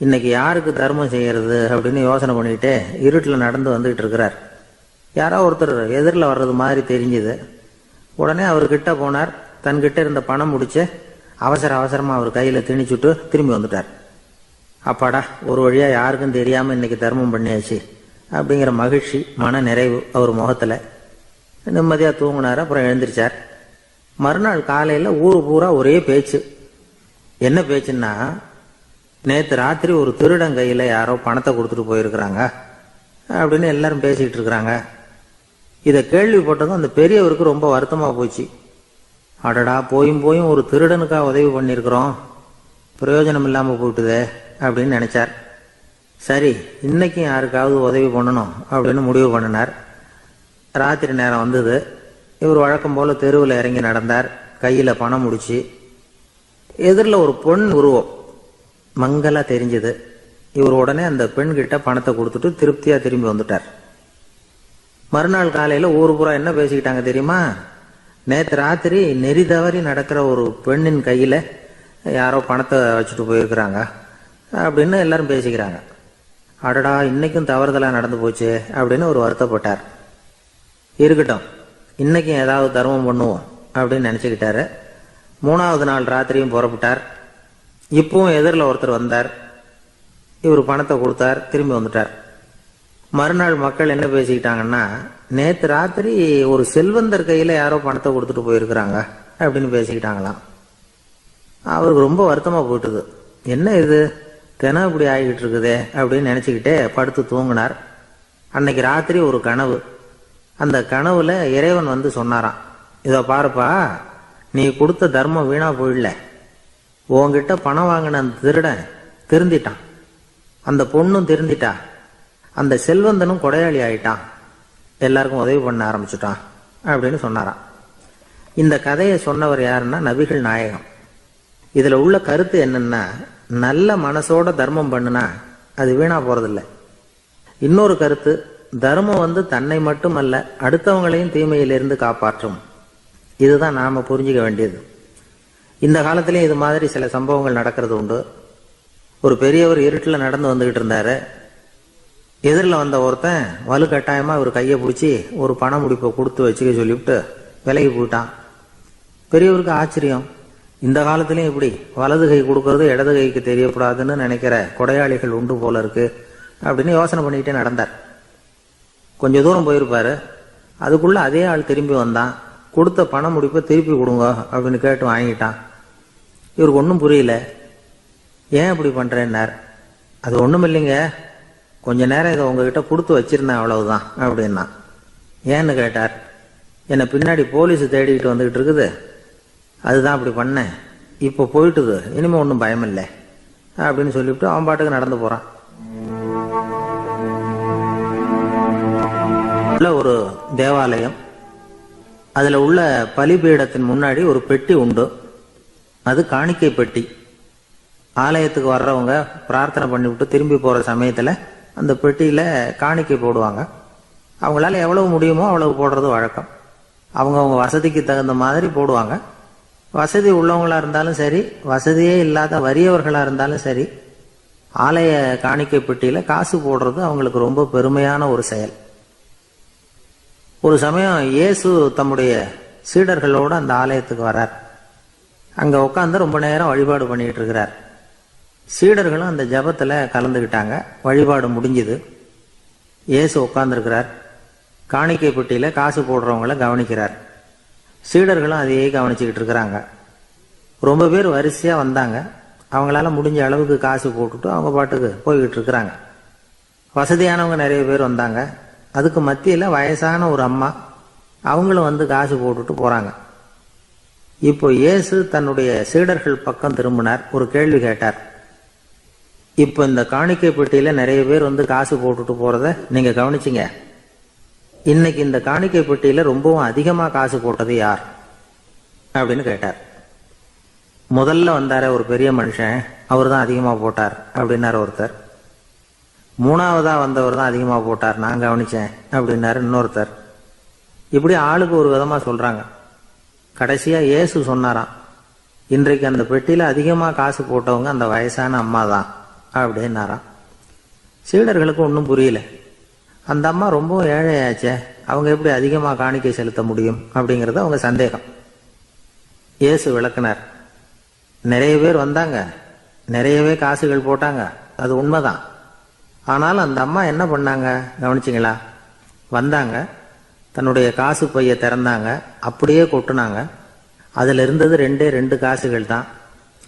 இன்னைக்கு யாருக்கு தர்மம் செய்யறது அப்படின்னு யோசனை பண்ணிக்கிட்டே இருட்டில் நடந்து வந்துகிட்டு இருக்கிறார். யாரோ ஒருத்தர் எதிரில் வர்றது மாதிரி தெரிஞ்சுது. உடனே அவர் கிட்ட போனார். தன்கிட்ட இருந்த பணம் முடிச்ச அவசரமாக அவர் கையில் திணிச்சுட்டு திரும்பி வந்துட்டார். அப்பாடா, ஒரு வழியாக யாருக்கும் தெரியாமல் இன்னைக்கு தர்மம் பண்ணியாச்சு அப்படிங்கிற மகிழ்ச்சி, மன நிறைவு அவர் முகத்தில். நிம்மதியாக தூங்கினார். அப்புறம் எழுந்திரிச்சார். மறுநாள் காலையில் ஊரு பூரா ஒரே பேச்சு. என்ன பேச்சுன்னா, நேற்று ராத்திரி ஒரு திருடன் கையில் யாரோ பணத்தை கொடுத்துட்டு போயிருக்கிறாங்க அப்படின்னு எல்லாரும் பேசிக்கிட்டு இருக்கிறாங்க. இதை கேள்விப்பட்டதும் அந்த பெரியவருக்கு ரொம்ப வருத்தமாக போச்சு. அடடா, போயும் ஒரு திருடனுக்காக உதவி பண்ணியிருக்கிறோம், பிரயோஜனம் இல்லாமல் போயிட்டுதே அப்படின்னு நினைச்சார். சரி, இன்னைக்கும் யாருக்காவது உதவி பண்ணணும் அப்படின்னு முடிவு பண்ணினார். ராத்திரி நேரம் வந்தது. இவர் வழக்கம் போல தெருவில் இறங்கி நடந்தார். கையில் பணம் முடிச்சு. எதிரில் ஒரு பொன் உருவம் மங்கலா தெரிஞ்சது. இவர் உடனே அந்த பெண்கிட்ட பணத்தை கொடுத்துட்டு திருப்தியா திரும்பி வந்துட்டார். மறுநாள் காலையில ஊரு பூரா என்ன பேசிக்கிட்டாங்க தெரியுமா? நேற்று ராத்திரி நெறி தவறி நடக்கிற ஒரு பெண்ணின் கையில யாரோ பணத்தை வச்சுட்டு போயிருக்கிறாங்க அப்படின்னு எல்லாரும் பேசிக்கிறாங்க. அடடா, இன்னைக்கும் தவறுதலா நடந்து போச்சு அப்படின்னு ஒரு வருத்தப்பட்டார். இருக்கட்டும், இன்னைக்கும் ஏதாவது தர்மம் பண்ணுவோம் அப்படின்னு நினைச்சுக்கிட்டாரு. 3வது நாள் ராத்திரியும் புறப்பட்டார். இப்பவும் எதிரில் ஒருத்தர் வந்தார். இவர் பணத்தை கொடுத்தார், திரும்பி வந்துட்டார். மறுநாள் மக்கள் என்ன பேசிக்கிட்டாங்கன்னா, நேற்று ராத்திரி ஒரு செல்வந்தர் கையில் யாரோ பணத்தை கொடுத்துட்டு போயிருக்கிறாங்க அப்படின்னு பேசிக்கிட்டாங்களாம். அவருக்கு ரொம்ப வருத்தமாக போயிட்டுது. என்ன இது, தினம் இப்படி ஆகிக்கிட்டு இருக்குதே அப்படின்னு நினச்சிக்கிட்டே படுத்து தூங்கினார். அன்னைக்கு ராத்திரி ஒரு கனவு. அந்த கனவுல இறைவன் வந்து சொன்னாராம், இதோ பாருப்பா, நீ கொடுத்த தர்மம் வீணா போயிடல. உன்கிட்ட பணம் வாங்கின அந்த திருடன் திருந்திட்டான், அந்த பொண்ணும் திருந்திட்டா, அந்த செல்வந்தனும் கொடையாளி ஆயிட்டான், எல்லாருக்கும் உதவி பண்ண ஆரம்பிச்சுட்டான் அப்படின்னு சொன்னாராம். இந்த கதையை சொன்னவர் யாருன்னா நபிகள் நாயகம். இதுல உள்ள கருத்து என்னன்னா, நல்ல மனசோட தர்மம் பண்ணுனா அது வீணா போறதில்லை. இன்னொரு கருத்து, தர்மம் வந்து தன்னை மட்டுமல்ல அடுத்தவங்களையும் தீமையிலிருந்து காப்பாற்றும். இதுதான் நாம புரிஞ்சுக்க வேண்டியது. இந்த காலத்திலயும் இது மாதிரி சில சம்பவங்கள் நடக்கிறது உண்டு. ஒரு பெரியவர் இருட்டில் நடந்து வந்துகிட்டு இருந்தாரு. எதிரில் வந்த ஒருத்தன் வலுக்கட்டாயமா இவர் கையை பிடிச்சி ஒரு பண முடிப்பை கொடுத்து வச்சுக்க சொல்லிவிட்டு விலகி போயிட்டான். பெரியவருக்கு ஆச்சரியம், இந்த காலத்திலயும் இப்படி வலது கை கொடுக்கறது இடது கைக்கு தெரியக்கூடாதுன்னு நினைக்கிற கொடையாளிகள் உண்டு போல இருக்கு அப்படின்னு யோசனை பண்ணிக்கிட்டே நடந்தார். கொஞ்ச தூரம் போயிருப்பாரு. அதுக்குள்ள அதே ஆள் திரும்பி வந்தான். கொடுத்த பண முடிப்பை திருப்பி கொடுங்க அப்படின்னு கேட்டு வாங்கிட்டான். இவருக்கு ஒன்றும் புரியல. ஏன் இப்படி பண்றேன்னார். அது ஒன்றும் இல்லைங்க, கொஞ்ச நேரம் இதை உங்ககிட்ட கொடுத்து வச்சிருந்தேன், அவ்வளவுதான் அப்படின்னா. ஏன்னு கேட்டார். என்னை பின்னாடி போலீஸ் தேடிக்கிட்டு வந்துகிட்டு இருக்குது, அதுதான் அப்படி பண்ணேன், இப்போ போயிட்டுது, இனிமே ஒன்றும் பயம் இல்லை அப்படின்னு சொல்லிவிட்டு அவன் பாட்டுக்கு நடந்து போறான். ஒரு தேவாலயம், அதுல உள்ள பலிபீடத்தின் முன்னாடி ஒரு பெட்டி உண்டு. அது காணிக்கை பெட்டி. ஆலயத்துக்கு வர்றவங்க பிரார்த்தனை பண்ணிவிட்டு திரும்பி போற சமயத்துல அந்த பெட்டியில காணிக்கை போடுவாங்க. அவங்களால எவ்வளவு முடியுமோ அவ்வளவு போடுறது வழக்கம். அவங்க வசதிக்கு தகுந்த மாதிரி போடுவாங்க. வசதி உள்ளவங்களா இருந்தாலும் சரி, வசதியே இல்லாத வறியவர்களா இருந்தாலும் சரி, ஆலய காணிக்கை பெட்டியில காசு போடுறது அவங்களுக்கு ரொம்ப பெருமையான ஒரு செயல். ஒரு சமயம் இயேசு தம்முடைய சீடர்களோடு அந்த ஆலயத்துக்கு வர்றார். அங்க உட்காந்து ரொம்ப நேரம் வழிபாடு பண்ணிட்டு இருக்கிறார். சீடர்களும் அந்த ஜபத்துல கலந்துக்கிட்டாங்க. வழிபாடு முடிஞ்சுது. இயேசு உட்கார்ந்துருக்கிறார். காணிக்கை பெட்டியில காசு போடுறவங்கள கவனிக்கிறார். சீடர்களும் அதையே கவனிச்சுக்கிட்டு இருக்கிறாங்க. ரொம்ப பேர் வரிசையா வந்தாங்க. அவங்களால முடிஞ்ச அளவுக்கு காசு போட்டுட்டு அவங்க பாட்டுக்கு போய்கிட்டு இருக்கிறாங்க. வசதியானவங்க நிறைய பேர் வந்தாங்க. அதுக்கு மத்தியில வயசான ஒரு அம்மா, அவங்களும் வந்து காசு போட்டுட்டு போறாங்க. இப்போ இயேசு தன்னுடைய சீடர்கள் பக்கம் திரும்பினார். ஒரு கேள்வி கேட்டார். இப்ப இந்த காணிக்கை பெட்டியில நிறைய பேர் வந்து காசு போட்டுட்டு போறத நீங்க கவனிச்சீங்க. இன்னைக்கு இந்த காணிக்கை பெட்டியில ரொம்பவும் அதிகமா காசு போட்டது யார் அப்படின்னு கேட்டார். முதல்ல வந்தார ஒரு பெரிய மனுஷன், அவர் தான் அதிகமா போட்டார் அப்படின்னாரு ஒருத்தர். மூணாவதா வந்தவர் தான் அதிகமா போட்டார், நான் கவனிச்சேன் அப்படின்னாரு இன்னொருத்தர். இப்படி ஆளுக்கு ஒரு விதமா சொல்றாங்க. கடைசியா இயேசு சொன்னாராம், இன்றைக்கு அந்த பெட்டியில அதிகமா காசு போட்டவங்க அந்த வயசான அம்மா தான் அப்படின்னாராம். சீடர்களுக்கு ஒன்றும் புரியல. அந்த அம்மா ரொம்பவும் ஏழையாச்சே, அவங்க எப்படி அதிகமா காணிக்கை செலுத்த முடியும் அப்படிங்கறது அவங்க சந்தேகம். இயேசு விளக்குனார். நிறைய பேர் வந்தாங்க, நிறையவே காசுகள் போட்டாங்க, அது உண்மைதான். ஆனாலும் அந்த அம்மா என்ன பண்ணாங்க கவனிச்சிங்களா? வந்தாங்க, தன்னுடைய காசு பைய திறந்தாங்க, அப்படியே கொட்டுனாங்க. அதுல இருந்தது ரெண்டு காசுகள் தான்.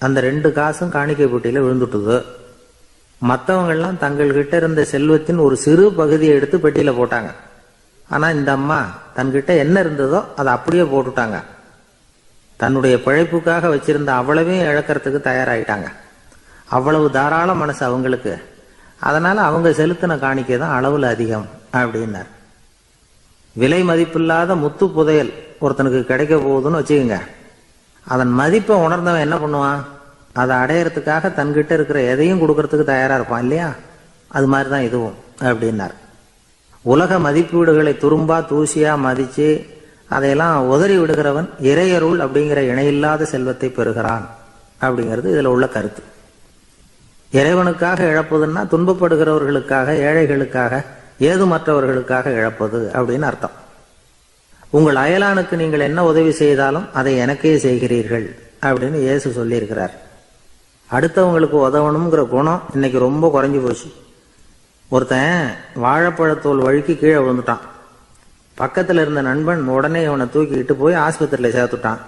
அந்த 2 காசும் காணிக்கை பெட்டியில விழுந்துட்டுது. மற்றவங்கெல்லாம் தங்கள்கிட்ட இருந்த செல்வத்தின் ஒரு சிறு பகுதியை எடுத்து பெட்டியில போட்டாங்க. ஆனா இந்த அம்மா தன்கிட்ட என்ன இருந்ததோ அதை அப்படியே போட்டுட்டாங்க. தன்னுடைய பிழைப்புக்காக வச்சிருந்த அவ்வளவையும் இழக்கிறதுக்கு தயாராயிட்டாங்க. அவ்வளவு தாராள மனசு அவங்களுக்கு. அதனால அவங்க செலுத்தின காணிக்கை தான் அளவுல அதிகம் அப்படின்னார். விலை மதிப்பில்லாத முத்து புதையல் ஒருத்தனுக்கு கிடைக்க போகுதுன்னு வச்சுக்கோங்க. அதன் மதிப்பை உணர்ந்தவன் என்ன பண்ணுவான்? அதை அடையறதுக்காக தன்கிட்ட இருக்கிற எதையும் கொடுக்கறதுக்கு தயாரா இருப்பான் இல்லையா? அது மாதிரிதான் இதுவும் அப்படின்னார். உலக மதிப்பீடுகளை துரும்பா தூசியா மதிச்சு அதையெல்லாம் உதறி விடுகிறவன் இறையருள் அப்படிங்கிற இணையில்லாத செல்வத்தை பெறுகிறான் அப்படிங்கிறது இதுல உள்ள கருத்து. இறைவனுக்காக இழப்பதுன்னா துன்பப்படுகிறவர்களுக்காக, ஏழைகளுக்காக, ஏதுமற்றவர்களுக்காக இழப்பது அப்படின்னு அர்த்தம். உங்கள் அயலானுக்கு நீங்கள் என்ன உதவி செய்தாலும் அதை எனக்கே செய்கிறீர்கள் அப்படின்னு இயேசு சொல்லியிருக்கிறார். அடுத்தவங்களுக்கு உதவணுங்கிற குணம் இன்னைக்கு ரொம்ப குறைஞ்சு போச்சு. ஒருத்தன் வாழைப்பழத்தோல் வழுக்கி கீழே விழுந்துட்டான். பக்கத்துல இருந்த நண்பன் உடனே இவனை தூக்கிக்கிட்டு போய் ஆஸ்பத்திரியில சேர்த்துட்டான்.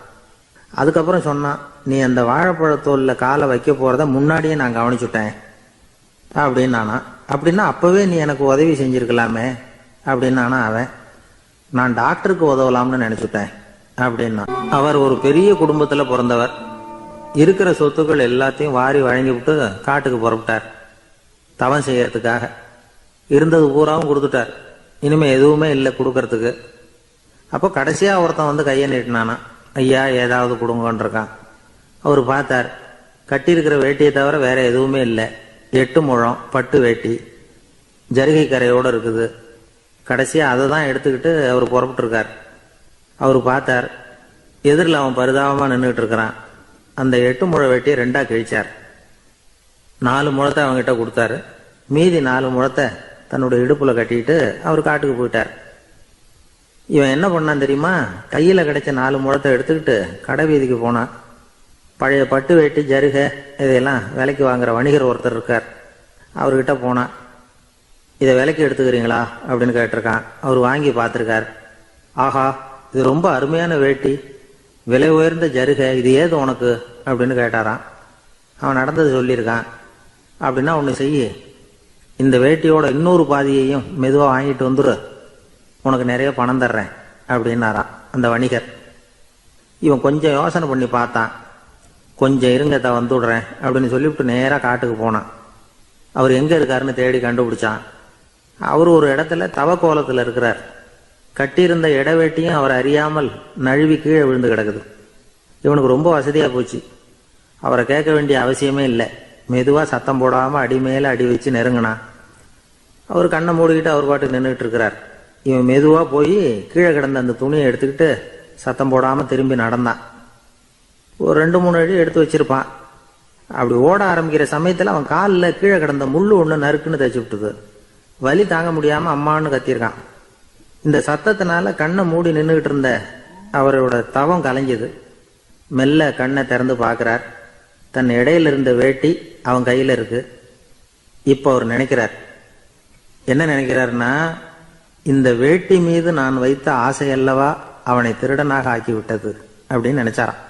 அதுக்கப்புறம் சொன்னான், நீ அந்த வாழைப்பழத்தோல்ல காலை வைக்க போறத முன்னாடியே நான் கவனிச்சுட்டேன் அப்படின்னானா. அப்படின்னா அப்பவே நீ எனக்கு உதவி செஞ்சிருக்கலாமே அப்படின்னானா அவன். நான் டாக்டருக்கு உதவலாம்னு நினைச்சுட்டேன் அப்படின்னா. அவர் ஒரு பெரிய குடும்பத்துல பிறந்தவர். இருக்கிற சொத்துக்கள் எல்லாத்தையும் வாரி வழங்கி விட்டு காட்டுக்கு புறப்பட்டார் தவம் செய்யறதுக்காக. இருந்தது பூராவும் கொடுத்துட்டார். இனிமே எதுவுமே இல்லை கொடுக்கறதுக்கு. அப்போ கடைசியா ஒருத்தன் வந்து கையை நீட்டினானா, ஐயா ஏதாவது கொடுங்கன்னு இருக்கான். அவர் பார்த்தார், கட்டியிருக்கிற வேட்டியை தவிர வேற எதுவுமே இல்லை. 8 முழம் பட்டு வேட்டி, ஜரிகை கரையோடு இருக்குது. கடைசியா அதை தான் எடுத்துக்கிட்டு அவர் புறப்பட்டு இருக்கார். அவர் பார்த்தார், எதிரில் அவன் பரிதாபமா நின்றுட்டு இருக்கிறான். அந்த 8 முழ வேட்டியை 2ஆ கிழிச்சார். 4 முழத்தை அவங்ககிட்ட கொடுத்தாரு. மீதி 4 முழத்தை தன்னுடைய இடுப்புல கட்டிட்டு அவர் காட்டுக்கு போயிட்டார். இவன் என்ன பண்ணான் தெரியுமா? கையில கிடைச்ச 4 முழத்தை எடுத்துக்கிட்டு கடை வீதிக்கு போனான். பழைய பட்டு வேட்டி, ஜருகை இதையெல்லாம் விலைக்கு வாங்குற வணிகர் ஒருத்தர் இருக்கார். அவர்கிட்ட போனான். இதை விலைக்கு எடுத்துக்கிறீங்களா அப்படின்னு கேட்டிருக்கான். அவர் வாங்கி பார்த்துருக்கார். ஆஹா, இது ரொம்ப அருமையான வேட்டி, விலை உயர்ந்த ஜருகை, இது ஏது உனக்கு அப்படின்னு கேட்டாரான். அவன் நடந்தது சொல்லியிருக்கான். அப்படின்னா ஒன்று செய்ய, இந்த வேட்டியோட இன்னொரு பாதியையும் மெதுவாக வாங்கிட்டு வந்துரு, உனக்கு நிறைய பணம் தர்றேன் அப்படின்னாரான் அந்த வணிகர். இவன் கொஞ்சம் யோசனை பண்ணி பார்த்தான். கொஞ்சம் இருங்க, வந்து விடுறேன் அப்படின்னு சொல்லிவிட்டு நேராக காட்டுக்கு போனான். அவர் எங்கே இருக்காருன்னு தேடி கண்டுபிடிச்சான். அவர் ஒரு இடத்துல தவக்கோலத்தில் இருக்கிறார். கட்டியிருந்த இடவேட்டியும் அவர் அறியாமல் நழுவி கீழே விழுந்து கிடக்குது. இவனுக்கு ரொம்ப வசதியா போச்சு. அவரை கேட்க வேண்டிய அவசியமே இல்லை. மெதுவா சத்தம் போடாம அடி மேல அடி வச்சு நெருங்கினான். அவர் கண்ணை மூடிக்கிட்டு அவர் பாட்டுக்கு நின்றுட்டு இருக்கிறார். இவன் மெதுவா போய் கீழே கிடந்த அந்த துணியை எடுத்துக்கிட்டு சத்தம் போடாம திரும்பி நடந்தான். ஒரு 2-3 அடி எடுத்து வச்சிருப்பான். அப்படி ஓட ஆரம்பிக்கிற சமயத்துல அவன் காலில் கீழே கிடந்த முள்ளு ஒண்ணு நறுக்குன்னு தச்சு விட்டுது. வலி தாங்க முடியாம அம்மான்னு கத்திருக்கான். இந்த சத்தத்தினால கண்ணை மூடி நின்றுகிட்டு இருந்த அவரோட தவம் கலைஞ்சது. மெல்ல கண்ணை திறந்து பார்க்கிறார். தன் இடையில இருந்த வேட்டி அவன் கையில இருக்கு. இப்ப அவர் நினைக்கிறார், என்ன நினைக்கிறார்னா, இந்த வேட்டி மீது நான் வைத்த ஆசை அல்லவா அவனை திருடனாக ஆக்கி விட்டது அப்படின்னு நினைச்சாராம்.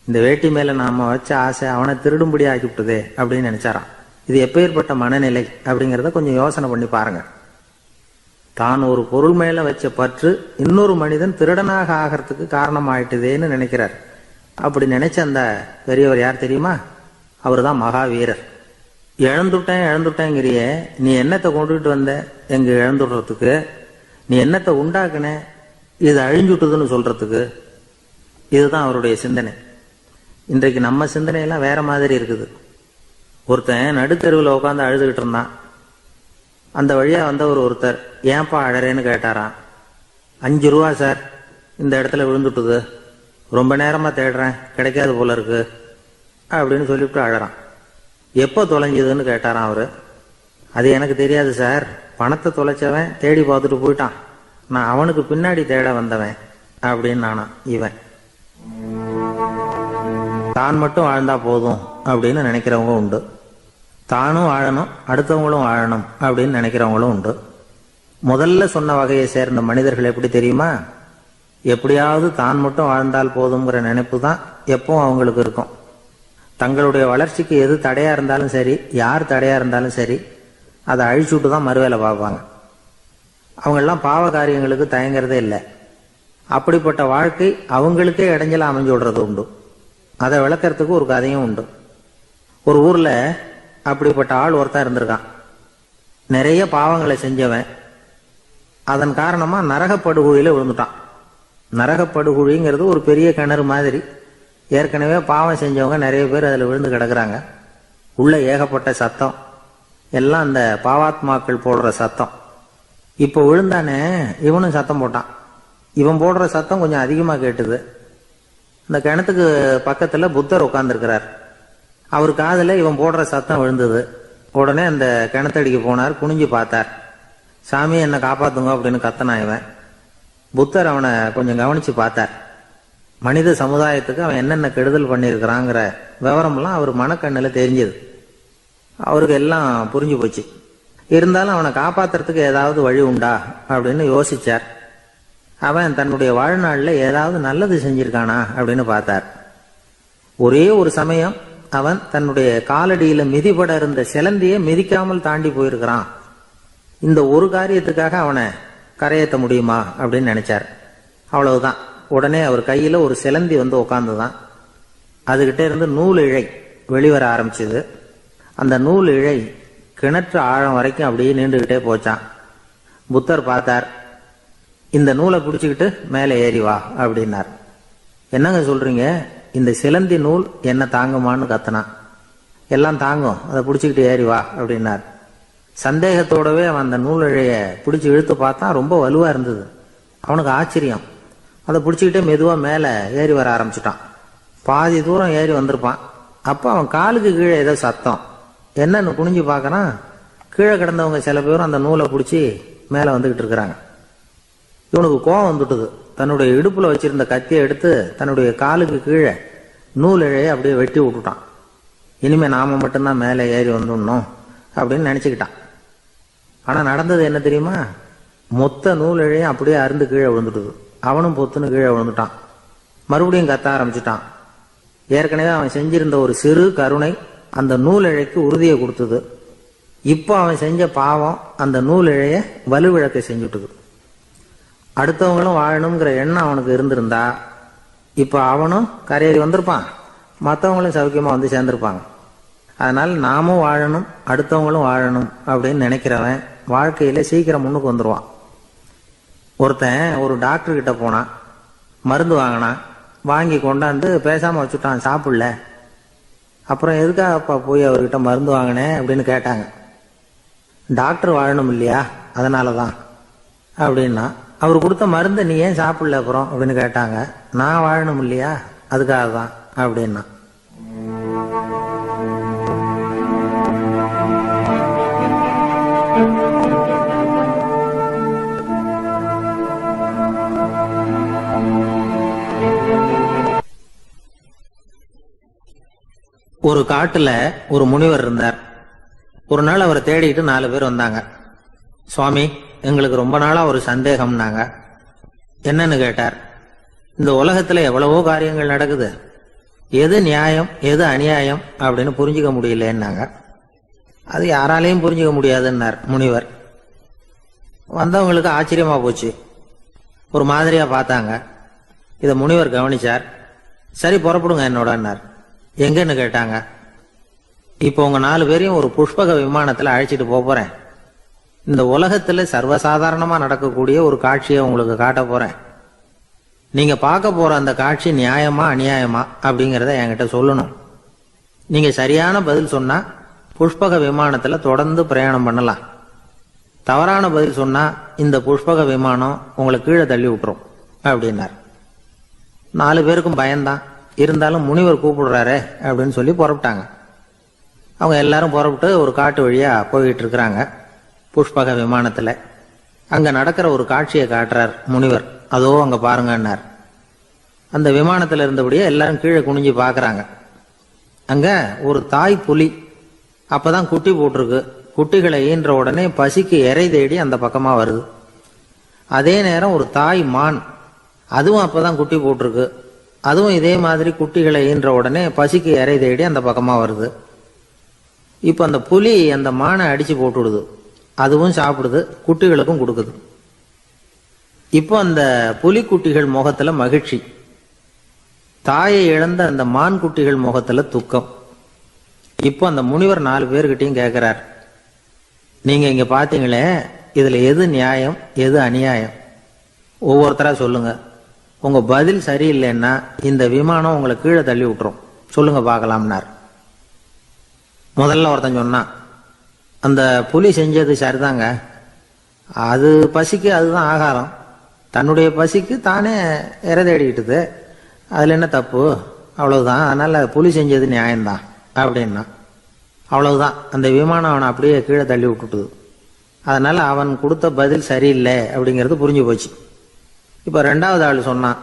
இந்த வேட்டி மேல நாம வச்ச ஆசை அவனை திருடும்படி ஆக்கி விட்டதே அப்படின்னு நினைச்சாராம். இது எப்பேற்பட்ட மனநிலை அப்படிங்கிறத கொஞ்சம் யோசனை பண்ணி பாருங்க. தான் ஒரு பொருள் மேல வச்ச பற்று இன்னொரு மனிதன் திருடனாக ஆகிறதுக்கு காரணமாயிட்டுதேன்னு நினைக்கிறார். அப்படி நினைச்ச அந்த பெரியவர் யார் தெரியுமா? அவர் தான் மகாவீரர். இழந்துட்டேங்கிறியே, நீ என்னத்தை கொண்டுகிட்டு வந்த எங்க இழந்துடுறதுக்கு? நீ என்னத்தை உண்டாக்குன இது அழிஞ்சுட்டுதுன்னு சொல்றதுக்கு? இதுதான் அவருடைய சிந்தனை. இன்றைக்கு நம்ம சிந்தனையெல்லாம் வேற மாதிரி இருக்குது. ஒருத்தன் நடுத்தெருவில் உட்காந்து அழுதுகிட்டு இருந்தான். அந்த வழியா வந்தவர் ஒருத்தர், ஏன்பா அழறேன்னு கேட்டாராம். 5 ரூபா சார், இந்த இடத்துல விழுந்துட்டுது, ரொம்ப நேரமா தேடுறேன், கிடைக்காது போல இருக்கு அப்படின்னு சொல்லிவிட்டு அழறான். எப்போ தொலைஞ்சதுன்னு கேட்டாராம் அவரு. அது எனக்கு தெரியாது சார், பணத்தை தொலைச்சவன் தேடி பார்த்துட்டு போயிட்டான், நான் அவனுக்கு பின்னாடி தேட வந்தவன் அப்படின்னு நானா. இவன் தான் மட்டும் வாழ்ந்தா போதும் அப்படின்னு நினைக்கிறவங்க உண்டு. தானும் வாழணும், அடுத்தவங்களும் வாழணும் அப்படின்னு நினைக்கிறவங்களும் உண்டு. முதல்ல சொன்ன வகையை சேர்ந்த மனிதர்கள் எப்படி தெரியுமா? எப்படியாவது தான் மட்டும் வாழ்ந்தால் போதுங்கிற நினைப்பு தான் எப்பவும் அவங்களுக்கு இருக்கும். தங்களுடைய வளர்ச்சிக்கு எது தடையா இருந்தாலும் சரி, யார் தடையா இருந்தாலும் சரி, அதை அழிச்சுட்டு தான் மறுவேலை பார்ப்பாங்க. அவங்கெல்லாம் பாவ காரியங்களுக்கு தயங்குறதே இல்லை. அப்படிப்பட்ட வாழ்க்கை அவங்களுக்கே இடைஞ்சல அமைஞ்சு விடுறது உண்டு. அதை விளக்கறதுக்கு ஒரு கதையும் உண்டு. ஒரு ஊர்ல அப்படிப்பட்ட ஆள் ஒருத்தன் இருந்திருக்கான். நிறைய பாவங்களை செஞ்சவன். அதன் காரணமா நரகப்படுகுழியில விழுந்துட்டான். நரகப்படுகுழிங்கிறது ஒரு பெரிய கிணறு மாதிரி. ஏற்கனவே பாவம் செஞ்சவங்க நிறைய பேர் அதில் விழுந்து கிடக்குறாங்க. உள்ள ஏகப்பட்ட சத்தம், எல்லாம் அந்த பாவாத்மாக்கள் போடுற சத்தம். இப்போ விழுந்தானே, இவனும் சத்தம் போட்டான். இவன் போடுற சத்தம் கொஞ்சம் அதிகமாக கேட்டுது. இந்த கிணத்துக்கு பக்கத்துல புத்தர் உட்கார்ந்துருக்கிறார். அவர் காதுல இவன் போடுற சத்தம் விழுந்தது. உடனே அந்த கிணத்தடிக்கு போனார், குனிஞ்சு பார்த்தார். சாமி என்னை காப்பாத்துங்க அப்படின்னு கத்தனா இவன். புத்தர் அவனை கொஞ்சம் கவனிச்சு பார்த்தார். மனித சமுதாயத்துக்கு அவன் என்னென்ன கெடுதல் பண்ணியிருக்கிறாங்கிற விவரம்லாம் அவர் மனக்கண்ணில் தெரிஞ்சது. அவருக்கு எல்லாம் புரிஞ்சு போச்சு. இருந்தாலும் அவனை காப்பாத்துறதுக்கு ஏதாவது வழி உண்டா அப்படின்னு யோசிச்சார். அவன் தன்னுடைய வாழ்நாளில் ஏதாவது நல்லது செஞ்சிருக்கானா அப்படின்னு பார்த்தார். ஒரே ஒரு சமயம் அவன் தன்னுடைய காலடியில மிதிபட இருந்த சிலந்தியை மிதிக்காமல் தாண்டி போயிருக்கிறான். இந்த ஒரு காரியத்துக்காக அவனை கரையேற்ற முடியுமா அப்படின்னு நினைச்சார். அவ்வளவுதான். உடனே அவர் கையில ஒரு சிலந்தி வந்து உட்கார்ந்துதான். அதுகிட்ட இருந்து நூல் இழை வெளிவர ஆரம்பிச்சது. அந்த நூல் இழை கிணற்று ஆழம் வரைக்கும் அப்படியே நீண்டுகிட்டே போச்சான். புத்தர் பார்த்தார். இந்த நூலை பிடிச்சுக்கிட்டு மேலே ஏறி வா அப்படின்னார். என்னங்க சொல்றீங்க, இந்த சிலந்தி நூல் என்ன தாங்குமான்னு கத்தனான். எல்லாம் தாங்கும், அதை பிடிச்சிக்கிட்டு ஏறி வா அப்படின்னார். சந்தேகத்தோடவே அவன் அந்த நூல் இழைய பிடிச்சி இழுத்து பார்த்தான். ரொம்ப வலுவா இருந்தது. அவனுக்கு ஆச்சரியம். அதை பிடிச்சிக்கிட்டே மெதுவா மேலே ஏறி வர ஆரம்பிச்சுட்டான். பாதி தூரம் ஏறி வந்திருப்பான். அப்போ அவன் காலுக்கு கீழே ஏதோ சத்தம். என்னன்னு குனிஞ்சு பார்க்கறான். கீழே கிடந்தவங்க சில பேரும் அந்த நூலை பிடிச்சி மேலே வந்துகிட்டு இருக்கிறாங்க. இவனுக்கு கோபம் வந்துட்டுது. தன்னுடைய இடுப்புல வச்சிருந்த கத்தியை எடுத்து தன்னுடைய காலுக்கு கீழே நூல் இழையை அப்படியே வெட்டி விட்டுட்டான். இனிமே நாம மட்டும்தான் மேலே ஏறி வந்துடணும் அப்படின்னு நினைச்சுக்கிட்டான். ஆனா நடந்தது என்ன தெரியுமா? மொத்த நூல் இழையும் அப்படியே அருந்து கீழே விழுந்துட்டுது. அவனும் பொத்துன்னு கீழே விழுந்துட்டான். மறுபடியும் கத்த ஆரம்பிச்சுட்டான். ஏற்கனவே அவன் செஞ்சிருந்த ஒரு சிறு கருணை அந்த நூல் இழைக்கு உறுதியை கொடுத்தது. இப்போ அவன் செஞ்ச பாவம் அந்த நூல் இழைய வலுவிழக்க செஞ்சுட்டுது. அடுத்தவங்களும் வாழணுங்கிற எண்ணம் அவனுக்கு இருந்திருந்தா இப்ப அவனும் கரையேறி வந்திருப்பான், மற்றவங்களும் சௌக்கியமா வந்து சேர்ந்திருப்பாங்க. அதனால நாமும் வாழணும், அடுத்தவங்களும் வாழணும் அப்படின்னு நினைக்கிறவன் வாழ்க்கையில சீக்கிரம் முன்னுக்கு வந்துருவான். ஒருத்தன் ஒரு டாக்டர் கிட்ட போனான். மருந்து வாங்கினான். வாங்கி கொண்டாந்து பேசாம வச்சுட்டான், சாப்பிடல. அப்புறம் எதுக்காகப்பா போய் அவர்கிட்ட மருந்து வாங்கினேன் அப்படின்னு கேட்டாங்க. டாக்டர் வாழணும் இல்லையா, அதனாலதான் அப்படின்னா. அவர் கொடுத்த மருந்தை நீ ஏன் சாப்பிடல அப்புறம் அப்படின்னு கேட்டாங்க. நான் வாழணும் இல்லையா, அதுக்காக தான் அப்படின்னா. ஒரு காட்டுல ஒரு முனிவர் இருந்தார். ஒரு நாள் அவரை தேடிட்டு 4 பேர் வந்தாங்க. சுவாமி, எங்களுக்கு ரொம்ப நாளா ஒரு சந்தேகம்னாங்க. என்னன்னு கேட்டார். இந்த உலகத்துல எவ்வளவோ காரியங்கள் நடக்குது, எது நியாயம் எது அநியாயம் அப்படின்னு புரிஞ்சுக்க முடியலன்னாங்க. அது யாராலையும் புரிஞ்சுக்க முடியாதுன்னார் முனிவர். வந்தவங்களுக்கு ஆச்சரியமா போச்சு. ஒரு மாதிரியா பார்த்தாங்க. இதை முனிவர் கவனிச்சார். சரி புறப்படுங்க என்னோடன்னார். எங்கன்னு கேட்டாங்க. இப்போ உங்க 4 பேரையும் ஒரு புஷ்பக விமானத்துல அழைச்சிட்டு போறேன். இந்த உலகத்துல சர்வசாதாரணமா நடக்கக்கூடிய ஒரு காட்சியை உங்களுக்கு காட்ட போறேன். நீங்க பார்க்க போற அந்த காட்சி நியாயமா அநியாயமா அப்படிங்கறத என்கிட்ட சொல்லணும். நீங்க சரியான பதில் சொன்னா புஷ்பக விமானத்துல தொடர்ந்து பிரயாணம் பண்ணலாம். தவறான பதில் சொன்னா இந்த புஷ்பக விமானம் உங்களை கீழே தள்ளி விட்டுரும் அப்படின்னார். 4 பேருக்கும் பயம்தான். இருந்தாலும் முனிவர் கூப்பிடுறாரே அப்படின்னு சொல்லி புறப்பட்டாங்க. அவங்க எல்லாரும் புறப்பட்டு ஒரு காட்டு வழியா போயிட்டு இருக்கிறாங்க புஷ்பக விமானத்துல. அங்க நடக்கிற ஒரு காட்சியை காட்டுறார் முனிவர். அதோ அங்க பாருங்கன்னார். அந்த விமானத்துல இருந்தபடியே எல்லாரும் கீழே குனிஞ்சு பாக்குறாங்க. அங்க ஒரு தாய் புலி அப்பதான் குட்டி போட்டிருக்கு. குட்டிகளை ஈன்ற உடனே பசிக்கு இறை தேடி அந்த பக்கமா வருது. அதே நேரம் ஒரு தாய் மான், அதுவும் அப்பதான் குட்டி போட்டிருக்கு. அதுவும் இதே மாதிரி குட்டிகளை ஈன்ற உடனே பசிக்கு இறை தேடி அந்த பக்கமா வருது. இப்ப அந்த புலி அந்த மானை அடிச்சு போட்டுடுது. அதுவும் சாப்பிடுது, குட்டிகளுக்கும் கொடுக்குது. இப்போ அந்த புலிக்குட்டிகள் முகத்துல மகிழ்ச்சி, தாயை இழந்த அந்த மான் குட்டிகள் முகத்துல துக்கம். இப்போ அந்த முனிவர் 4 பேர்கிட்டையும் கேட்கிறார், நீங்க இங்க பாத்தீங்களே, இதுல எது நியாயம் எது அநியாயம்? ஒவ்வொருத்தரா சொல்லுங்க. உங்க பதில் சரியில்லைன்னா இந்த விமானம் உங்களை கீழே தள்ளி விட்டுரும். சொல்லுங்க பார்க்கலாம்னார். முதல்ல ஒருத்தன் சொன்னான், அந்த புலி செஞ்சது சரிதாங்க. அது பசிக்கு அதுதான் ஆகாரம். தன்னுடைய பசிக்கு தானே இறை தேடிக்கிட்டுது. அதுல என்ன தப்பு? அவ்வளவுதான். அதனால புலி செஞ்சது நியாயம்தான் அப்படின்னா. அவ்வளவுதான். அந்த விமானம் அவனை அப்படியே கீழே தள்ளி விட்டுட்டுது. அதனால அவன் கொடுத்த பதில் சரியில்லை அப்படிங்கிறது புரிஞ்சு போச்சு. இப்ப 2வது ஆள் சொன்னான்,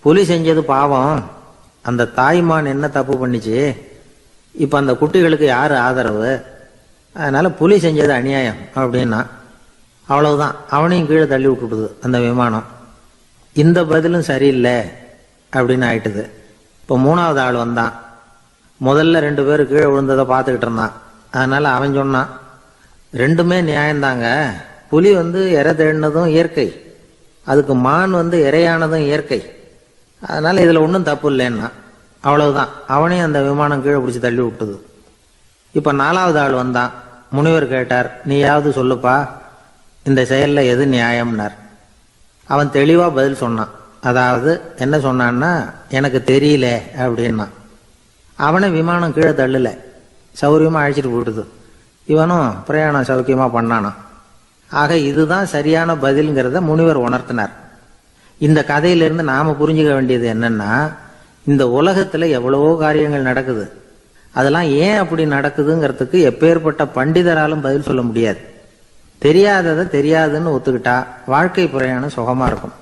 புலி செஞ்சது பாவம். அந்த தாய்மான் என்ன தப்பு பண்ணிச்சு? இப்ப அந்த குட்டிகளுக்கு யாரு ஆதரவு? அதனால புலி செஞ்சது அநியாயம் அப்படின்னா. அவ்வளவுதான். அவனையும் கீழே தள்ளி விட்டுடுது அந்த விமானம். இந்த பதிலும் சரியில்லை அப்படின்னு ஆயிட்டுது. இப்ப 3வது ஆள் வந்தான். முதல்ல 2 பேர் கீழே விழுந்ததை பார்த்துக்கிட்டு இருந்தான். அதனால அவன் சொன்னான், ரெண்டுமே நியாயம்தாங்க. புலி இறை தேடினதும் இயற்கை, அதுக்கு மான் இறையானதும் இயற்கை. அதனால இதுல ஒன்றும் தப்பு இல்லைன்னா. அவ்வளவுதான். அவனையும் அந்த விமானம் கீழே பிடிச்சி தள்ளி விட்டுது. இப்ப 4வது ஆள் வந்தான். முனிவர் கேட்டார், நீயாவது சொல்லுப்பா, இந்த செயல்ல எது நியாயம்னார். அவன் தெளிவா பதில் சொன்னான். அதாவது என்ன சொன்னான்னா, எனக்கு தெரியல அப்படின்னா. அவனை விமானம் கீழே தள்ளல, சௌரியமா அழைச்சிட்டு போயிடுது. இவனும் பிரயாணம் சௌக்கியமா பண்ணானா. ஆக இதுதான் சரியான பதில்ங்கிறத முனிவர் உணர்த்தினார். இந்த கதையிலிருந்து நாம புரிஞ்சுக்க வேண்டியது என்னன்னா, இந்த உலகத்துல எவ்வளவோ காரியங்கள் நடக்குது. அதெல்லாம் ஏன் அப்படி நடக்குதுங்கிறதுக்கு எப்பேற்பட்ட பண்டிதராலும் பதில் சொல்ல முடியாது. தெரியாததை தெரியாதுன்னு ஒத்துக்கிட்டா வாழ்க்கை பிரயாணம் சுகமா இருக்கும்.